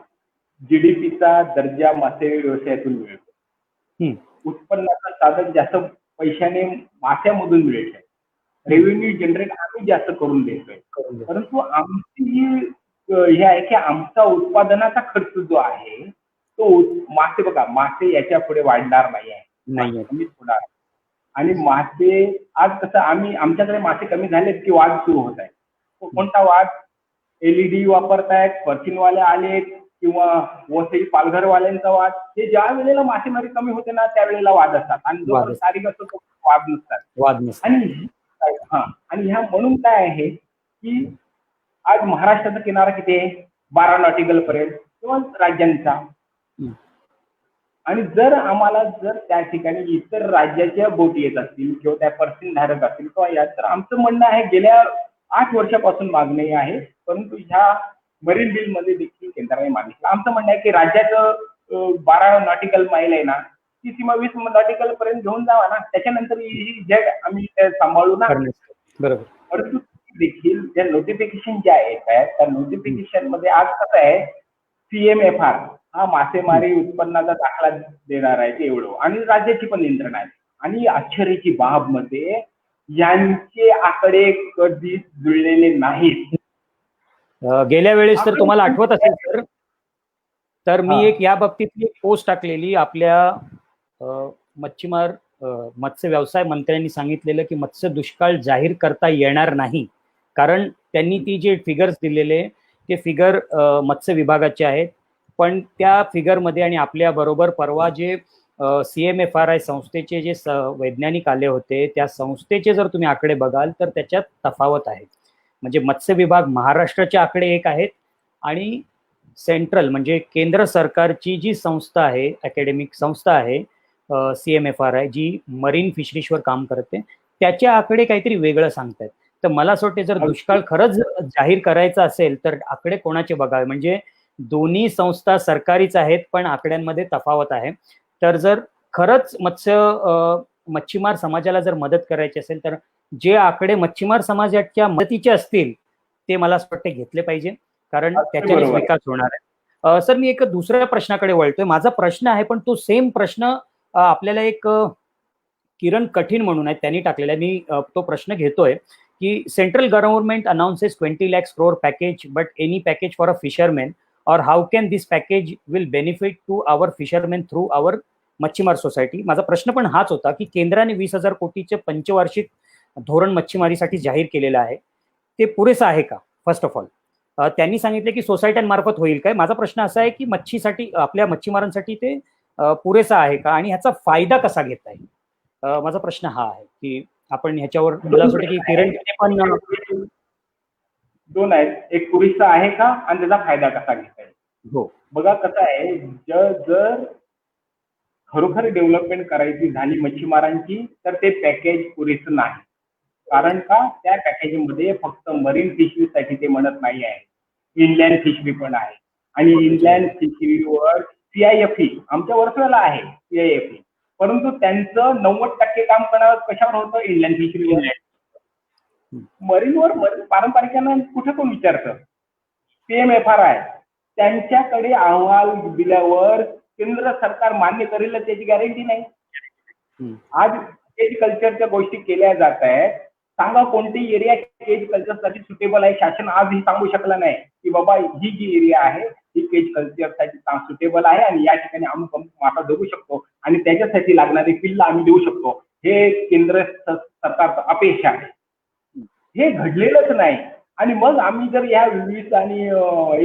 जीडीपीचा दर्जा मासे व्यवसायातून मिळतो. उत्पन्नाचं साधन जास्त पैशाने माश्यामधून मिळत आहे. रेव्हेन्यू जनरेट आम्ही जास्त करून देतोय. परंतु आमची जी हे आहे की आमचा उत्पादनाचा खर्च जो आहे तो मासे, बघा मासे याच्या पुढे वाढणार नाही आहे, कमीच होणार. आणि मासे आज कसं आमच्याकडे मासे कमी झालेत की वाद सुरू होत आहे. कोणता वाद? एलईडी वापरतायत, पर्चिनवाले आलेत किंवा वसई पालघरवाल्यांचा वाद. हे ज्या वेळेला मासेमारी कमी होते ना त्यावेळेला वाद असतात आणि जो तारीख असतो तो वाद नसतात. आणि ह्या म्हणून काय आहे की आज महाराष्ट्राचा किनारा किती आहे? 12 नॉटिकल पर्यंत किंवा राज्यांचा. आणि जर आम्हाला जर त्या ठिकाणी इतर राज्याच्या बोटी येत असतील किंवा त्या पर्सिन धारक असतील किंवा या, तर आमचं म्हणणं आहे गेल्या 8 वर्षापासून मागणी आहे, परंतु ह्या मरीन बिल मध्ये देखील केंद्राने मागितलं. आमचं म्हणणं आहे की राज्याचं 12 नॉटिकल माईल आहे ना, ती सीमा 20 नॉटिकल पर्यंत घेऊन जावा ना, त्याच्यानंतर ही जग आम्ही सांभाळू ना. बरोबर. परंतु देखील त्या नोटिफिकेशन ज्या आहेत त्या नोटिफिकेशन मध्ये आज कसं आहे, CMFR हा मासेमारी उत्पन्नाचा दाखला देणार आहे ते एवढं, आणि राज्याची पण यंत्रणा आहे. आणि आश्चर्याची बाब मध्ये यांचे आकडे कधी जुळलेले नाहीत. गेल्या वेळेस तर तुम्हाला आठवत असेल सर, तर मी एक या बाबतीतली पोस्ट टाकलेली. आपल्या मच्छीमार मत्स्य व्यवसाय मंत्र्यांनी सांगितलेलं की मत्स्य दुष्काळ जाहीर करता येणार नाही, कारण त्यांनी ती जे फिगर्स दिलेले ते फिगर मत्स्य विभागाचे आहेत. पण त्या फिगरमध्ये आणि आपल्या बरोबर परवा जे CMFRI संस्थेचे जे वैज्ञानिक आले होते, त्या संस्थेचे जर तुम्ही आकडे बघाल तर त्याच्यात तफावत आहे. म्हणजे मत्स्य विभाग महाराष्ट्राचे आकडे एक आहेत आणि सेंट्रल म्हणजे केंद्र सरकारची जी संस्था आहे, अकॅडमिक संस्था आहे CMFRI, जी मरीन फिशरीजवर काम करते, त्याचे आकडे काहीतरी वेगळं सांगतात. तर मला असं वाटतं जर दुष्काळ खरंच जाहीर करायचा असेल तर आकडे कोणाचे बघावे. म्हणजे दोन्ही संस्था सरकारीच आहेत पण आकड्यांमध्ये तफावत आहे. तर जर खरंच मच्छीमार समाजाला जर मदत करायची असेल तर जे आकडे मच्छीमार समाजाच्या मदतीचे असतील ते मला असं वाटतं घेतले पाहिजे, कारण त्याच्यानेच विकास होणार आहे. सर, मी एक दुसऱ्या प्रश्नाकडे वळतोय. माझा प्रश्न आहे पण तो सेम प्रश्न आपल्याला एक किरण कठीण म्हणून आहे त्यांनी टाकलेला. मी तो प्रश्न घेतोय की central government announces 20 lakh crore package but any package for a fisherman or how can this package will benefit to our fisherman through our मच्छीमार सोसायटी. माझा प्रश्न पण हाच होता की केंद्राने 20,000 कोटीचे पंचवार्षिक धोरण मच्छीमारीसाठी जाहीर केलेलं आहे, ते पुरेसं आहे का? फर्स्ट ऑफ ऑल त्यांनी सांगितले की सोसायट्यांमार्फत होईल काय. माझा प्रश्न असा आहे की मच्छीसाठी, आपल्या मच्छीमारांसाठी ते पुरेसा आहे का आणि ह्याचा फायदा कसा घेता येईल. माझा प्रश्न हा आहे की आपण ह्याच्यावर, मला असं वाटतं की किरण पण दोन आहेत, एक पुरेसा आहे का आणि त्याचा फायदा कसा घेता येईल. हो, बघा कसं आहे, जर खरोखर डेव्हलपमेंट करायची झाली मच्छीमारांची तर ते पॅकेज पुरेसं नाही. कारण का, त्या पॅकेजमध्ये फक्त मरीन फिशरीसाठी ते म्हणत नाही आहे, इनलँड फिशरी पण आहे. आणि इनलँड फिशरीवर CIFE आमच्या वर्षाला आहे CIFE, परंतु त्यांचं 90% काम कशावर होतं, इनलँड फिशरीवर. मरीनवर पारंपरिकांना कुठे कोण विचारतं. CMFRI त्यांच्याकडे अहवाल दिल्यावर केंद्र सरकार मान्य करेल त्याची गॅरंटी नाही. आज केज कल्चरच्या गोष्टी केल्या जात आहेत. सांगा कोणती एरिया केज कल्चरसाठी सुटेबल आहे. शासन आजही सांगू शकलं नाही की बाबा ही जी एरिया आहे ही केज कल्चरसाठी सुटेबल आहे आणि या ठिकाणी अमुक मासा जगू शकतो आणि त्याच्यासाठी लागणारी पिल्ल आम्ही देऊ शकतो. हे केंद्र सरकारचं अपेक्षा आहे. हे घडलेलंच नाही. आणि मग आम्ही जर या 20 आणि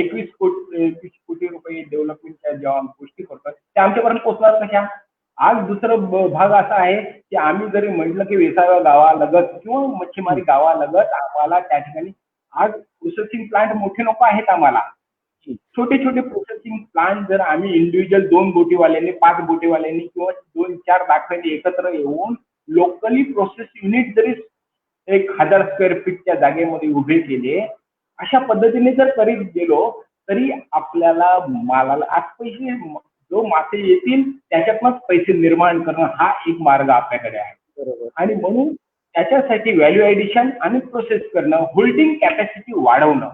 21 कोटी रुपये डेव्हलपमेंटच्या जेव्हा गोष्टी करतो त्या आमच्यापर्यंत पोहोचणार कशा. आज दुसरं भाग असा आहे की आम्ही जरी म्हटलं की वेसाव्या गावालगत किंवा मच्छीमारी गावालगत आम्हाला त्या ठिकाणी आज प्रोसेसिंग प्लांट मोठे नको आहेत. आम्हाला छोटे छोटे प्रोसेसिंग प्लांट जर आम्ही इंडिव्हिज्युअल 2 बोटीवाल्यांनी 5 बोटीवाल्यांनी किंवा 2-4 दाखल्यांनी एकत्र येऊन लोकली प्रोसेस युनिट जरी 1000 स्क्वेअर फीटच्या जागेमध्ये उभे केले, अशा पद्धतीने जर करीत गेलो तरी आपल्याला मालाला आज पैसे, जो मासे येतील त्याच्यातनंच पैसे निर्माण करणं हा एक मार्ग आपल्याकडे आहे. आणि म्हणून त्याच्यासाठी व्हॅल्यू ऍडिशन आणि प्रोसेस करणं, होल्डिंग कॅपॅसिटी वाढवणं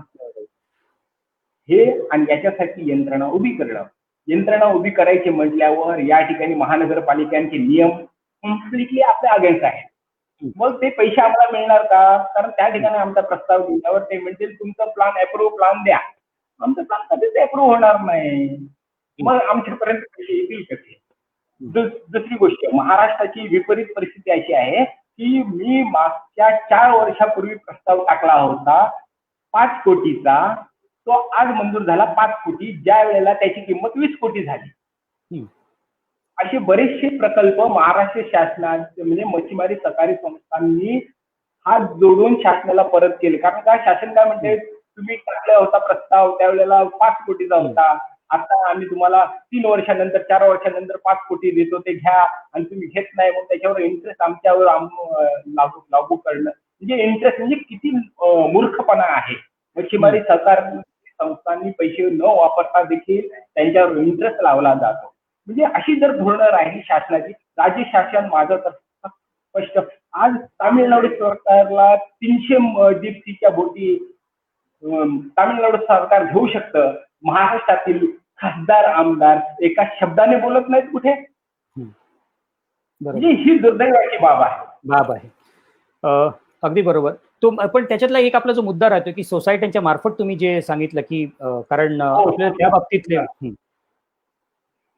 हे, आणि याच्यासाठी यंत्रणा उभी करणं. यंत्रणा उभी करायची म्हटल्यावर या ठिकाणी महानगरपालिकांचे नियम कम्प्लिटली आपल्या अगेन्स्ट आहेत. मग ते पैसे आम्हाला मिळणार का? कारण त्या ठिकाणी आमचा प्रस्ताव दिल्यावर ते म्हणतील तुमचा प्लान द्या. आमचं प्लान कधीच अप्रूव्ह होणार नाही. मग आमच्यापर्यंत पैसे येतील कसे. दुसरी गोष्ट, महाराष्ट्राची विपरीत परिस्थिती अशी आहे की मी मागच्या 4 वर्षापूर्वी प्रस्ताव टाकला होता 5 कोटीचा, तो आज मंजूर झाला 5 कोटी, ज्या वेळेला त्याची किंमत 20 कोटी झाली. असे बरेचसे प्रकल्प महाराष्ट्र शासनाचे म्हणजे मच्छीमारी सहकारी संस्थांनी हात जोडून शासनाला परत केले. कारण का, शासन काय म्हणते, तुम्ही टाकला होता प्रस्ताव त्यावेळेला 5 कोटीचा होता, आता आम्ही तुम्हाला 3 वर्षानंतर 4 वर्षानंतर 5 कोटी देतो, ते घ्या, आणि तुम्ही घेत नाही मग त्याच्यावर इंटरेस्ट आमच्यावर लागू करणं. म्हणजे इंटरेस्ट म्हणजे किती मूर्खपणा आहे. मच्छीमारी सहकार संस्थांनी पैसे न वापरता देखील त्यांच्यावर इंटरेस्ट लावला जातो. म्हणजे अशी जर धोरणं राहिली शासनाची, राज्य शासन माझं तर स्पष्ट, आज तामिळनाडू सरकारला 300 डीप-सीच्या बोटी तामिळनाडू सरकार घेऊ शकतं. महाराष्ट्रातील खासदार आमदार एका शब्दाने बोलत नाहीत कुठे. म्हणजे ही दुर्दैवाची बाब आहे. अगदी बरोबर. तो पण त्याच्यातला एक आपला जो मुद्दा राहतो की सोसायट्यांच्या मार्फत तुम्ही जे सांगितलं की कारण आपल्याला त्या बाबतीतले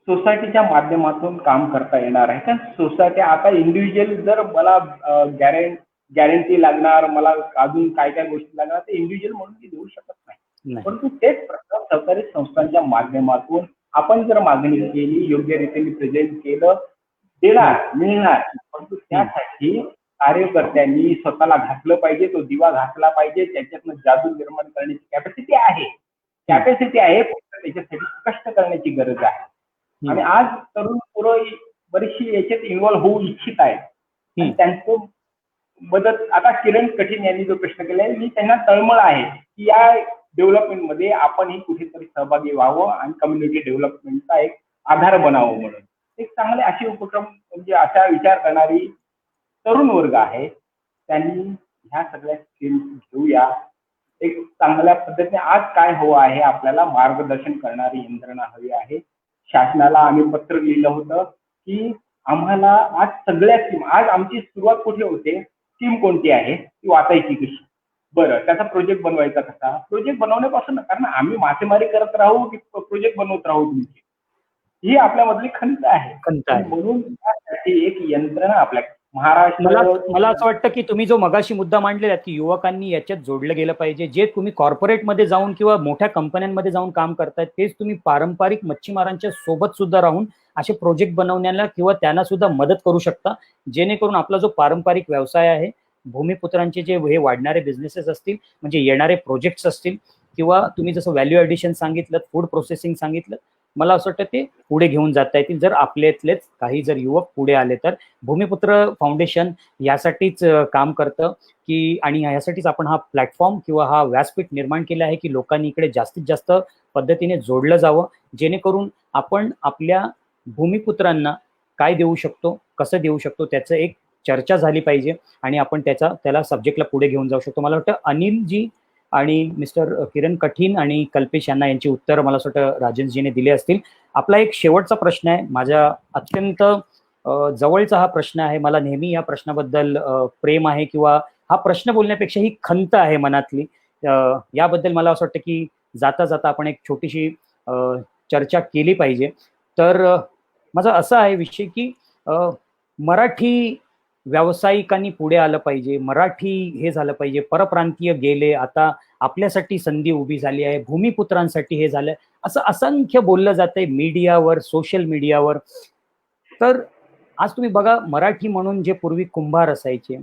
सोसायटीच्या माध्यमातून काम करता येणार आहे. कारण सोसायटी आता इंडिव्हिज्युअल जर मला गॅरंटी लागणार, मला अजून काय काय गोष्टी लागणार, ते इंडिव्हिज्युअल म्हणून मी देऊ शकत नाही. परंतु तेच प्रकार सहकारी संस्थांच्या माध्यमातून आपण जर मागणी केली, योग्य रीतीने प्रेझेंट केलं, मिळणार. परंतु त्यासाठी कार्यकर्त्यांनी स्वतःला घातलं पाहिजे, तो दिवा घातला पाहिजे, त्याच्यातनं जादू निर्माण करण्याची कॅपॅसिटी आहे, फक्त त्याच्यासाठी कष्ट करण्याची गरज आहे. आणि आज तरुण पोरं बरीचशी याच्यात इन्व्हॉल्व्ह होऊ इच्छित आहेत. त्यांचं मदत, आता किरण कठीण यांनी जो प्रश्न केलाय, मी त्यांना तळमळ आहे की या डेव्हलपमेंटमध्ये आपणही कुठेतरी सहभागी व्हावं आणि कम्युनिटी डेव्हलपमेंटचा एक आधार बनावं म्हणून. एक चांगले असे उपक्रम म्हणजे अशा विचार करणारी तरुण वर्ग आहे, त्यांनी ह्या सगळ्या स्कीम्स घेऊया. एक चांगल्या पद्धतीने आज काय हवं आहे, आपल्याला मार्गदर्शन करणारी यंत्रणा हवी आहे. शासनाला आम्ही पत्र लिहिलं होतं की आम्हाला आज सगळ्या स्कीम, आज आमची सुरुवात कुठे होते, स्कीम कोणती आहे ती वाचायची कशी, बरं त्याचा प्रोजेक्ट बनवायचा कसा, प्रोजेक्ट बनवण्यापासून, कारण आम्ही मासेमारी करत राहू की प्रोजेक्ट बनवत राहू तुमची, ही आपल्यामधली खंत आहे. म्हणून त्यासाठी एक यंत्रणा आपल्या मला असं वाटतं की तुम्ही जो मगाशी मुद्दा मांडलेला की युवकांनी याच्यात जोडलं गेलं पाहिजे, जे तुम्ही कॉर्पोरेटमध्ये जाऊन किंवा मोठ्या कंपन्यांमध्ये जाऊन काम करतायत, तेच तुम्ही पारंपरिक मच्छीमारांच्या सोबत सुद्धा राहून असे प्रोजेक्ट बनवण्याला किंवा त्यांना सुद्धा मदत करू शकता, जेणेकरून आपला जो पारंपरिक व्यवसाय आहे, भूमिपुत्रांचे जे हे वाढणारे बिझनेसेस असतील, म्हणजे येणारे प्रोजेक्ट्स असतील, किंवा तुम्ही जसं व्हॅल्यू ॲडिशन सांगितलं, फूड प्रोसेसिंग सांगितलं, मला असं वाटतं ते पुढे घेऊन जाता येतील जर आपल्यातलेच काही जर युवक पुढे आले तर. भूमिपुत्र फाउंडेशन यासाठीच काम करतं की, आणि यासाठीच आपण हा प्लॅटफॉर्म किंवा हा व्यासपीठ निर्माण केला आहे की लोकांनी इकडे जास्तीत जास्त पद्धतीने जोडलं जावं, जेणेकरून आपण आपल्या भूमिपुत्रांना काय देऊ शकतो, कसं देऊ शकतो, त्याचं एक चर्चा झाली पाहिजे आणि आपण त्याला सब्जेक्टला पुढे घेऊन जाऊ शकतो. मला वाटतं अनिलजी आणि मिस्टर किरण कठीण आणि कल्पेश यांना यांची उत्तर मला असं वाटतं राजेंद्रजीने दिले असतील. आपला एक शेवटचा प्रश्न आहे, माझ्या अत्यंत जवळचा हा प्रश्न आहे. मला नेहमी या प्रश्नाबद्दल प्रेम आहे, किंवा हा प्रश्न बोलण्यापेक्षा ही खंत आहे मनातली. याबद्दल मला असं वाटतं की जाता जाता आपण एक छोटीशी चर्चा केली पाहिजे. तर माझा असा आहे विषय की मराठी व्यावसायिकांनी पुढे आलं पाहिजे, मराठी हे झालं पाहिजे, परप्रांतीय गेले, आता आपल्यासाठी संधी उभी झाली आहे, भूमिपुत्रांसाठी हे झालं, असं असंख्य बोललं जातंय मीडियावर, सोशल मीडियावर. तर आज तुम्ही बघा, मराठी म्हणून जे पूर्वी कुंभार असायचे,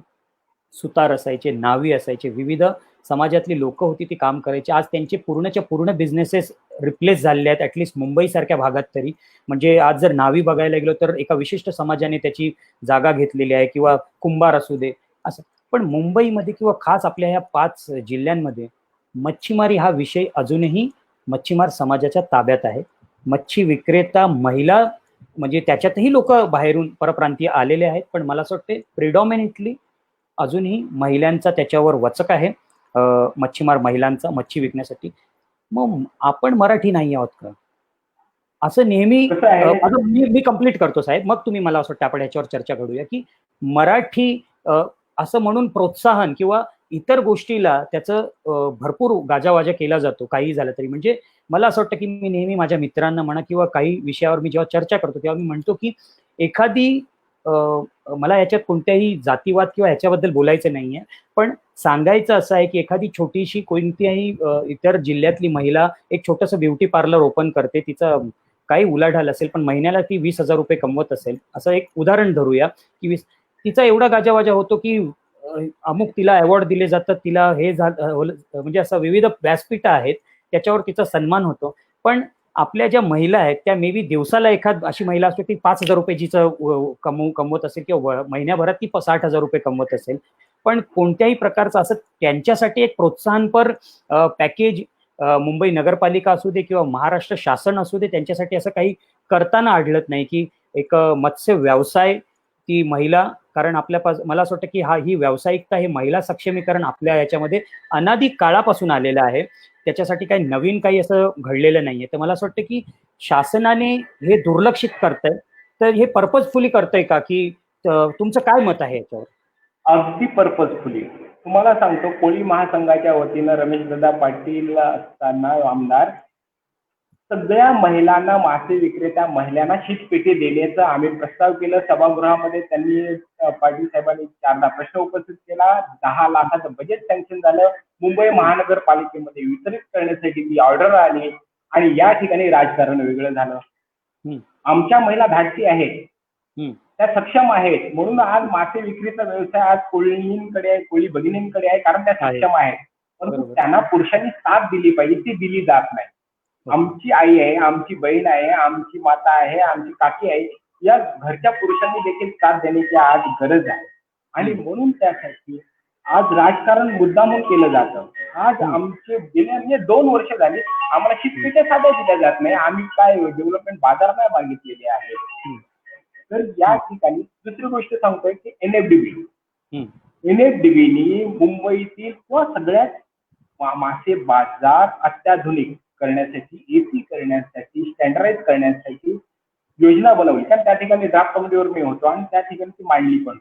सुतार असायचे, नावी असायचे, विविध समाजातली लोक होती ती काम करायची, आज त्यांचे पूर्णच्या पूर्ण बिझनेसेस रिप्लेस झालेले आहेत, ॲटलिस्ट मुंबईसारख्या भागात तरी. म्हणजे आज जर नावी बघायला गेलो तर एका विशिष्ट समाजाने त्याची जागा घेतलेली आहे, किंवा कुंभार असू दे असं. पण मुंबईमध्ये किंवा खास आपल्या ह्या 5 जिल्ह्यांमध्ये मच्छीमारी हा विषय अजूनही मच्छीमार समाजाच्या ताब्यात आहे. मच्छी विक्रेता महिला, म्हणजे त्याच्यातही लोक बाहेरून परप्रांतीय आलेले आहेत, पण मला असं वाटतं प्रिडॉमिनेटली अजूनही महिलांचा त्याच्यावर वचक आहे, मच्छीमार महिलांचा मच्छी विकण्यासाठी. मग आपण मराठी नाही आहोत का, असं नेहमी. मी कंप्लीट करतो साहेब, मग तुम्ही, मला असं वाटतं आपण याच्यावर चर्चा करूया की मराठी असं म्हणून प्रोत्साहन किंवा इतर गोष्टीला त्याचं भरपूर गाजावाजा केला जातो काही झालं तरी. म्हणजे मला असं वाटतं की मी नेहमी माझ्या मित्रांना म्हणा किंवा काही विषयावर मी जेव्हा चर्चा करतो तेव्हा मी म्हणतो की एखादी मला याच्यात कोणत्याही जातीवाद किंवा ह्याच्याबद्दल बोलायचं नाहीये, पण सांगायचं असं आहे की एखादी छोटीशी कोणत्याही इतर जिल्ह्यातली महिला एक छोटंसं ब्युटी पार्लर ओपन करते, तिचं काही उलाढाल असेल, पण महिन्याला ती 20,000 रुपये कमवत असेल, असं एक उदाहरण धरूया की तिचा एवढा गाजावाजा होतो की अमुक तिला अवॉर्ड दिले जातात, तिला हे म्हणजे असं विविध व्यासपीठ आहेत त्याच्यावर तिचा सन्मान होतो. पण आपल्या ज्या महिला आहेत त्या मे बी दिवसाला एखाद अशी महिला असते ती 5,000 रुपये जिचं कमवत असेल, किंवा महिन्याभरात ती 60,000 रुपये कमवत असेल, पण कोणत्याही प्रकारचं असं त्यांच्यासाठी एक प्रोत्साहनपर पॅकेज मुंबई नगरपालिका असू दे किंवा महाराष्ट्र शासन असू दे त्यांच्यासाठी असं काही करताना आढळत नाही की एक मत्स्य व्यवसाय ती महिला, कारण मला असं वाटतं की ही व्यावसायिकता हे महिला सक्षमीकरण आपल्या याच्यामध्ये अनादी काळापासून आलेलं आहे, त्याच्यासाठी काही नवीन काही असं घडलेलं नाहीये. तर मला असं वाटतं की शासनाने हे दुर्लक्षित करतंय, तर हे पर्पजफुली करतंय का, की तुमचं काय मत आहे याच्यावर? अगदी पर्पजफुली. तुम्हाला सांगतो, कोळी महासंघाच्या वतीनं रमेशदादा पाटील असताना आमदार सगळ्या महिलांना, मासे विक्रेत्या महिलांना शीतपेटी देण्याचं आम्ही प्रस्ताव केलं सभागृहामध्ये. त्यांनी पाटील साहेबांनी 4दा प्रश्न उपस्थित केला. 10 लाखाचं बजेट सँक्शन झालं. मुंबई महानगरपालिकेमध्ये वितरित करण्यासाठी ती ऑर्डर आली आणि या ठिकाणी राजकारण वेगळं झालं. आमच्या महिला धाडसी आहेत, त्या सक्षम आहेत, म्हणून आज मासे विक्रीचा व्यवसाय आज कोळींकडे आहे, कोळी भगिनींकडे आहे, कारण त्या सक्षम आहेत. परंतु त्यांना पुरुषांनी साथ दिली पाहिजे, ती दिली जात नाही. आमची आई आहे, आमची बहीण आहे, आमची माता आहे, आमची काकी आहे, या घरच्या पुरुषांनी देखील साथ देण्याची आज गरज आहे. आणि म्हणून त्यासाठी आज राजकारण मुद्दामून केलं जातं. आज आमचे गेले म्हणजे 2 वर्ष झाली आम्हाला शीतपेट्या साध्या दिल्या जात नाही. आम्ही काय डेव्हलपमेंट बाजार नाही मागितलेले आहे. तर या ठिकाणी दुसरी गोष्ट सांगतोय की एनएफडीबीनी मुंबईतील किंवा सगळ्यात मासे बाजार अत्याधुनिक करण्यासाठी, एसी करण्यासाठी, स्टँडर्डाइज करण्यासाठी योजना बनवली. कारण त्या ठिकाणी ड्राफ्ट कमिटीवर मी होतो आणि त्या ठिकाणी ती मांडली पण.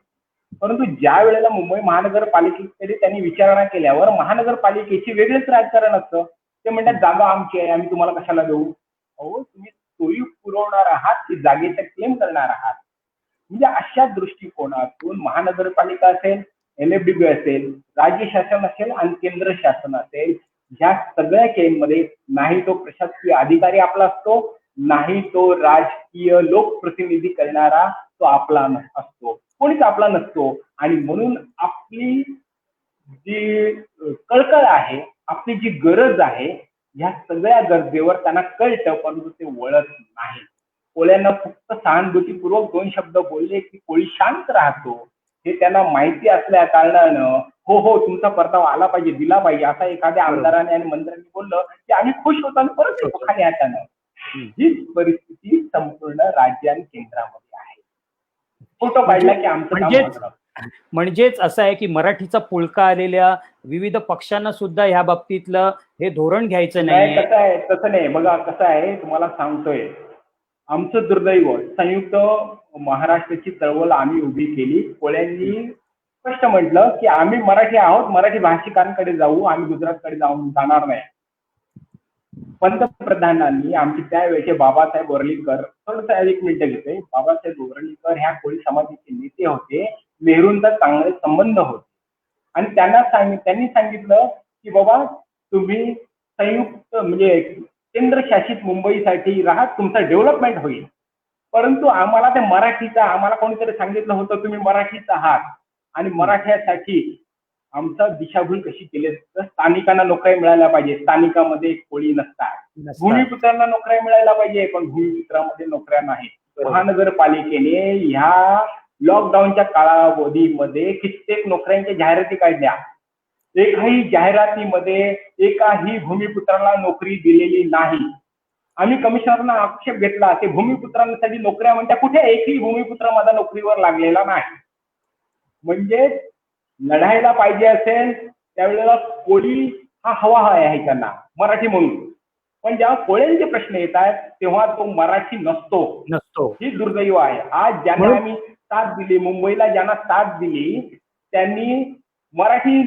परंतु ज्या वेळेला मुंबई महानगरपालिकेकडे त्यांनी विचारणा केल्यावर महानगरपालिकेची वेगळेच राजकारण असतं. ते म्हणतात जागा आमची आहे, आम्ही तुम्हाला कशाला देऊ. अहो, तुम्ही सोयी पुरवणार आहात की जागेचा क्लेम करणार आहात. म्हणजे अशा दृष्टिकोनातून महानगरपालिका असेल, एनएफडीबी असेल, राज्य शासन असेल आणि केंद्र शासन असेल, ह्या सगळ्या केममध्ये नाही तो प्रशासकीय अधिकारी आपला असतो, नाही तो राजकीय लोकप्रतिनिधी करणारा तो आपला असतो, कोणीच आपला नसतो. आणि म्हणून आपली जी कळकळ आहे, आपली जी गरज आहे, ह्या सगळ्या गरजेवर त्यांना कळतं, परंतु ते वळत नाही. कोळ्यांना फक्त सहानुभूतीपूर्वक 2 शब्द बोलले की कोळी शांत राहतो, हे त्यांना माहिती असल्या कारणानं हो हो तुमचा परतावा आला पाहिजे, दिला पाहिजे, असा एखाद्या आमदाराने आणि मंत्र्यांनी बोललं की आम्ही खुश होतो आणि परत येतो खाली हातानं. हीच परिस्थिती संपूर्ण राज्य आणि केंद्रामध्ये आहे. फोटो काढला की आमचं म्हणजेच असं आहे की मराठीचा पुळका आलेल्या विविध पक्षांना सुद्धा ह्या बाबतीतलं हे धोरण घ्यायचं नाही. कसं आहे, तसं नाही. बघा कसं आहे, तुम्हाला सांगतोय, आमचं दुर्दैव संयुक्त महाराष्ट्राची चळवळ आम्ही उभी केली. कोळ्यांनी स्पष्ट म्हटलं की आम्ही मराठी आहोत, मराठी भाषिकांकडे जाऊ, आम्ही गुजरातकडे जाणार नाही. पंतप्रधानांनी आमचे त्यावेळेचे बाबासाहेब वर्लीकर, थोडंसं 1 मिनिट घेते, बाबासाहेब वर्लीकर ह्या कोळी समाजाचे नेते होते, नेहरूंचा चांगले संबंध होते आणि त्यांनी सांगितलं की बाबा तुम्ही संयुक्त म्हणजे केंद्रशासित मुंबईसाठी राहा, तुमचं डेव्हलपमेंट होईल. परंतु आम्हाला ते आम्हाला कोणीतरी सांगितलं होतं तुम्ही मराठीच आहात आणि मराठ्यासाठी आमचा दिशाभूल कशी केली तर स्थानिकांना नोकऱ्या मिळायला पाहिजे, स्थानिकामध्ये कोळी नसतात. भूमिपुत्रांना नोकऱ्या मिळायला पाहिजे, पण भूमिपुत्रामध्ये नोकऱ्या नाहीत. महानगरपालिकेने ह्या लॉकडाऊनच्या कालावधीमध्ये कित्येक नोकऱ्यांच्या जाहिराती काढल्या. एकाही जाहिरातीमध्ये एकाही भूमिपुत्राला नोकरी दिलेली नाही. आम्ही कमिशनरना आक्षेप घेतला, ते भूमिपुत्रांसाठी नोकऱ्या म्हणत्या, कुठे एकही भूमिपुत्र माझा नोकरीवर लागलेला नाही. म्हणजे लढायला पाहिजे असेल त्यावेळेला कोळी हा हवा आहे त्यांना, मराठी म्हणून. पण जेव्हा कोळ्यांचे प्रश्न येतात तेव्हा तो मराठी नसतो. ही दुर्दैव आहे. आज ज्यांना आम्ही साथ दिली, मुंबईला ज्यांना साथ दिली, त्यांनी मराठी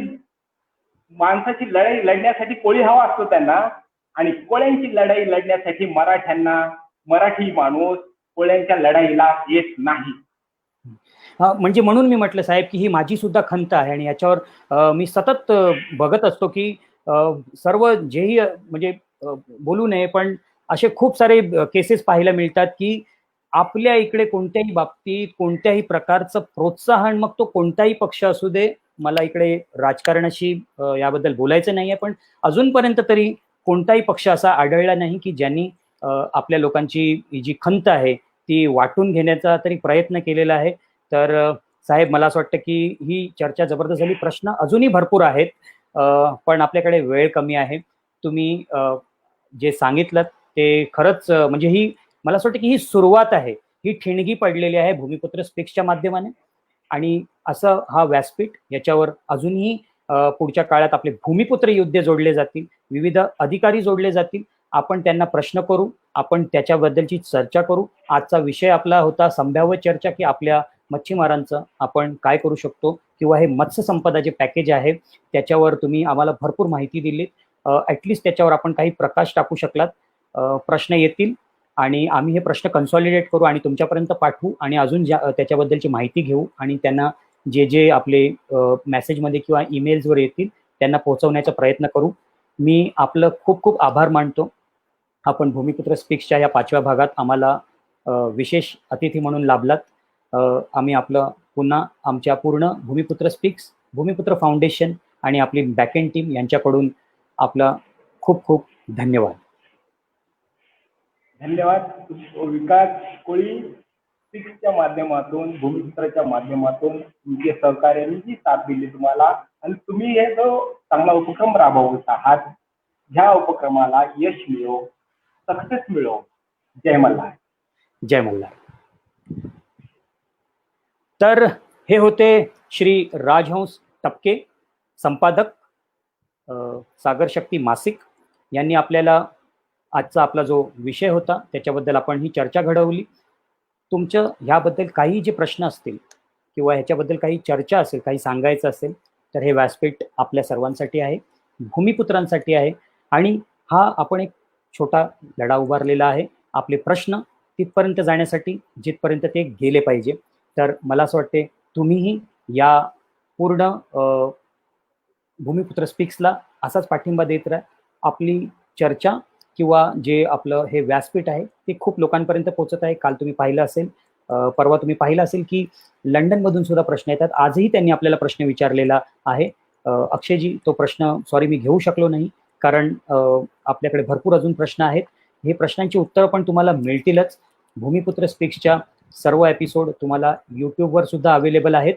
माणसाची लढाई लढण्यासाठी कोळी हवा असतो त्यांना, आणि कोळ्यांची लढाई लढण्यासाठी मराठ्यांना मराठी माणूस कोळ्यांच्या लढाईला येत नाही. म्हणजे म्हणून मी म्हटलं साहेब की ही माझी सुद्धा खंत आहे आणि याच्यावर मी सतत बघत असतो की सर्व जेही म्हणजे बोलू नये पण असे खूप सारे केसेस पाहायला मिळतात की आपल्या इकडे कोणत्याही बाबतीत कोणत्याही प्रकारचं प्रोत्साहन, मग तो कोणताही पक्ष असू दे, मला इकडे राजकारणाशी याबद्दल बोलायचं नाहीये, पण अजूनपर्यंत तरी कोणताही पक्ष असा आढळला नाही की ज्यांनी आपल्या लोकांची जी खंत आहे ती वाटून घेण्याचा तरी प्रयत्न केलेला आहे. तर साहेब, मला असं वाटतं की ही चर्चा जबरदस्त झाली. प्रश्न अजूनही भरपूर आहेत, पण आपल्याकडे वेळ कमी आहे. तुम्ही जे सांगितलं ते खरंच म्हणजे ही मला असं वाटतं की ही सुरुवात आहे, ही ठिणगी पडलेली आहे भूमिपुत्र स्पीक्सच्या माध्यमाने. आणि असं हा व्यासपीठ याच्यावर अजूनही पुढच्या काळात आपले भूमिपुत्र योद्धे जोडले जातील, विविध अधिकारी जोडले जातील. आपण त्यांना प्रश्न करू, आपण त्याच्याबद्दलची चर्चा करू. आजचा विषय आपला होता संभाव्य चर्चा, की आपल्या मच्छीमारांचं आपण काय करू शकतो, किंवा हे मत्स्य संपदा जे पॅकेज आहे त्याच्यावर तुम्ही आम्हाला भरपूर माहिती दिली. ॲटलिस्ट त्याच्यावर आपण काही प्रकाश टाकू शकलात. प्रश्न येतील आणि आम्ही हे प्रश्न कन्सॉलिडेट करू आणि तुमच्यापर्यंत पाठवू आणि अजून त्याच्याबद्दलची माहिती घेऊ आणि त्यांना जे जे आपले मेसेजमध्ये किंवा ईमेल्सवर येतील त्यांना पोहोचवण्याचा प्रयत्न करू. मी आपलं खूप खूप आभार मानतो. आपण भूमिपुत्र स्पीक्सच्या या 5व्या भागात आम्हाला विशेष अतिथी म्हणून लाभलात. आम्ही आपलं पुन्हा आमच्या पूर्ण भूमिपुत्र स्पीक्स, भूमिपुत्र फाउंडेशन आणि आपली बॅकएंड टीम यांच्याकडून आपला खूप खूप धन्यवाद. धन्यवाद. विकास कोळी स्पीक्सच्या माध्यमातून, भूमिपुत्राच्या माध्यमातून तुमचे सहकार्याने जी साथ दिली तुम्हाला, आणि तुम्ही हे जो चांगला उपक्रम राबवत आहात, ह्या उपक्रमाला यश मिळो, सक्सेस मिळो. जय मल्हार. जय मल्हार. तर हे होते श्री राजहंस टपके, संपादक सागर शक्ती मासिक, यांनी आपल्याला आजचा आपला जो विषय होता त्याच्याबद्दल आपण ही चर्चा घडवली. तुमचं ह्याबद्दल काही जे प्रश्न असतील किंवा ह्याच्याबद्दल काही चर्चा असेल, काही सांगायचं असेल, तर हे व्यासपीठ आपल्या सर्वांसाठी आहे, भूमिपुत्रांसाठी आहे. आणि हा आपण एक छोटा लढा उभारलेला आहे आपले प्रश्न तिथपर्यंत जाण्यासाठी जिथपर्यंत ते गेले पाहिजे. तर मला असं वाटते तुम्हीही या पूर्ण भूमिपुत्र स्पीक्सला असाच पाठिंबा देत राहा. आपली चर्चा किंवा जे आपलं हे व्यासपीठ आहे ते खूप लोकांपर्यंत पोहोचत आहे. काल तुम्ही पाहिलं असेल, परवा तुम्ही पाहिलं असेल की लंडनमधून सुद्धा प्रश्न येतात. आजही त्यांनी आपल्याला प्रश्न विचारलेला आहे. अक्षयजी, तो प्रश्न सॉरी मी घेऊ शकलो नाही, कारण आपल्याकडे भरपूर अजून प्रश्न आहेत. हे प्रश्नांची उत्तरं पण तुम्हाला मिळतीलच. भूमिपुत्र स्पीक्सच्या सर्व एपिसोड तुम्हाला यूट्यूबवर सुद्धा अवेलेबल आहेत.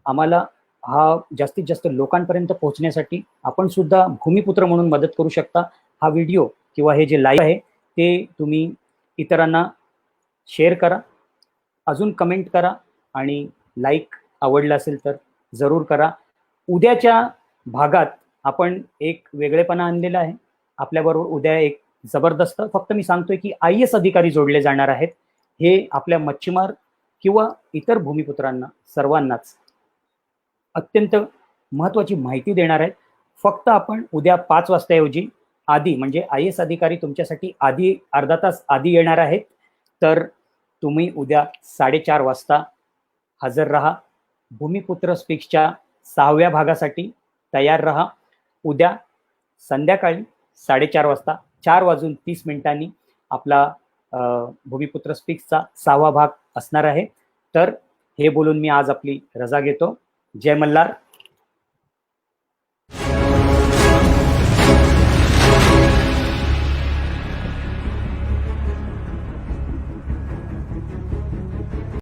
आम्हाला हा जास्तीत जास्त लोकांपर्यंत पोहोचण्यासाठी आपण सुद्धा भूमिपुत्र म्हणून मदत करू शकता. हा व्हिडिओ किंवा हे जे लाईव्ह आहे ते तुम्ही इतरांना शेअर करा, अजून कमेंट करा आणि लाईक आवडलं असेल तर जरूर करा. उद्याच्या भागात आपण एक वेगळेपणा आणलेला आहे आपल्याबरोबर. उद्या एक जबरदस्त, फक्त मी सांगतोय की IAS अधिकारी जोडले जाणार आहेत. हे आपल्या मच्छीमार किंवा इतर भूमिपुत्रांना सर्वांनाच अत्यंत महत्त्वाची माहिती देणार आहेत. फक्त आपण उद्या 5 वाजताऐवजी आधी, म्हणजे IAS अधिकारी तुमच्यासाठी आधी अर्धा तास आधी येणार आहेत. तर तुम्ही उद्या 4:30 वाजता हजर राहा. भूमिपुत्र स्पीक्सच्या 6व्या भागासाठी तयार राहा. उद्या संध्याकाळी 4:30 वाजता 4:30 आपला भूमिपुत्र स्पीक्सचा 6वा भाग असणार आहे. तर हे बोलून मी आज आपली रजा घेतो. जय मल्हार.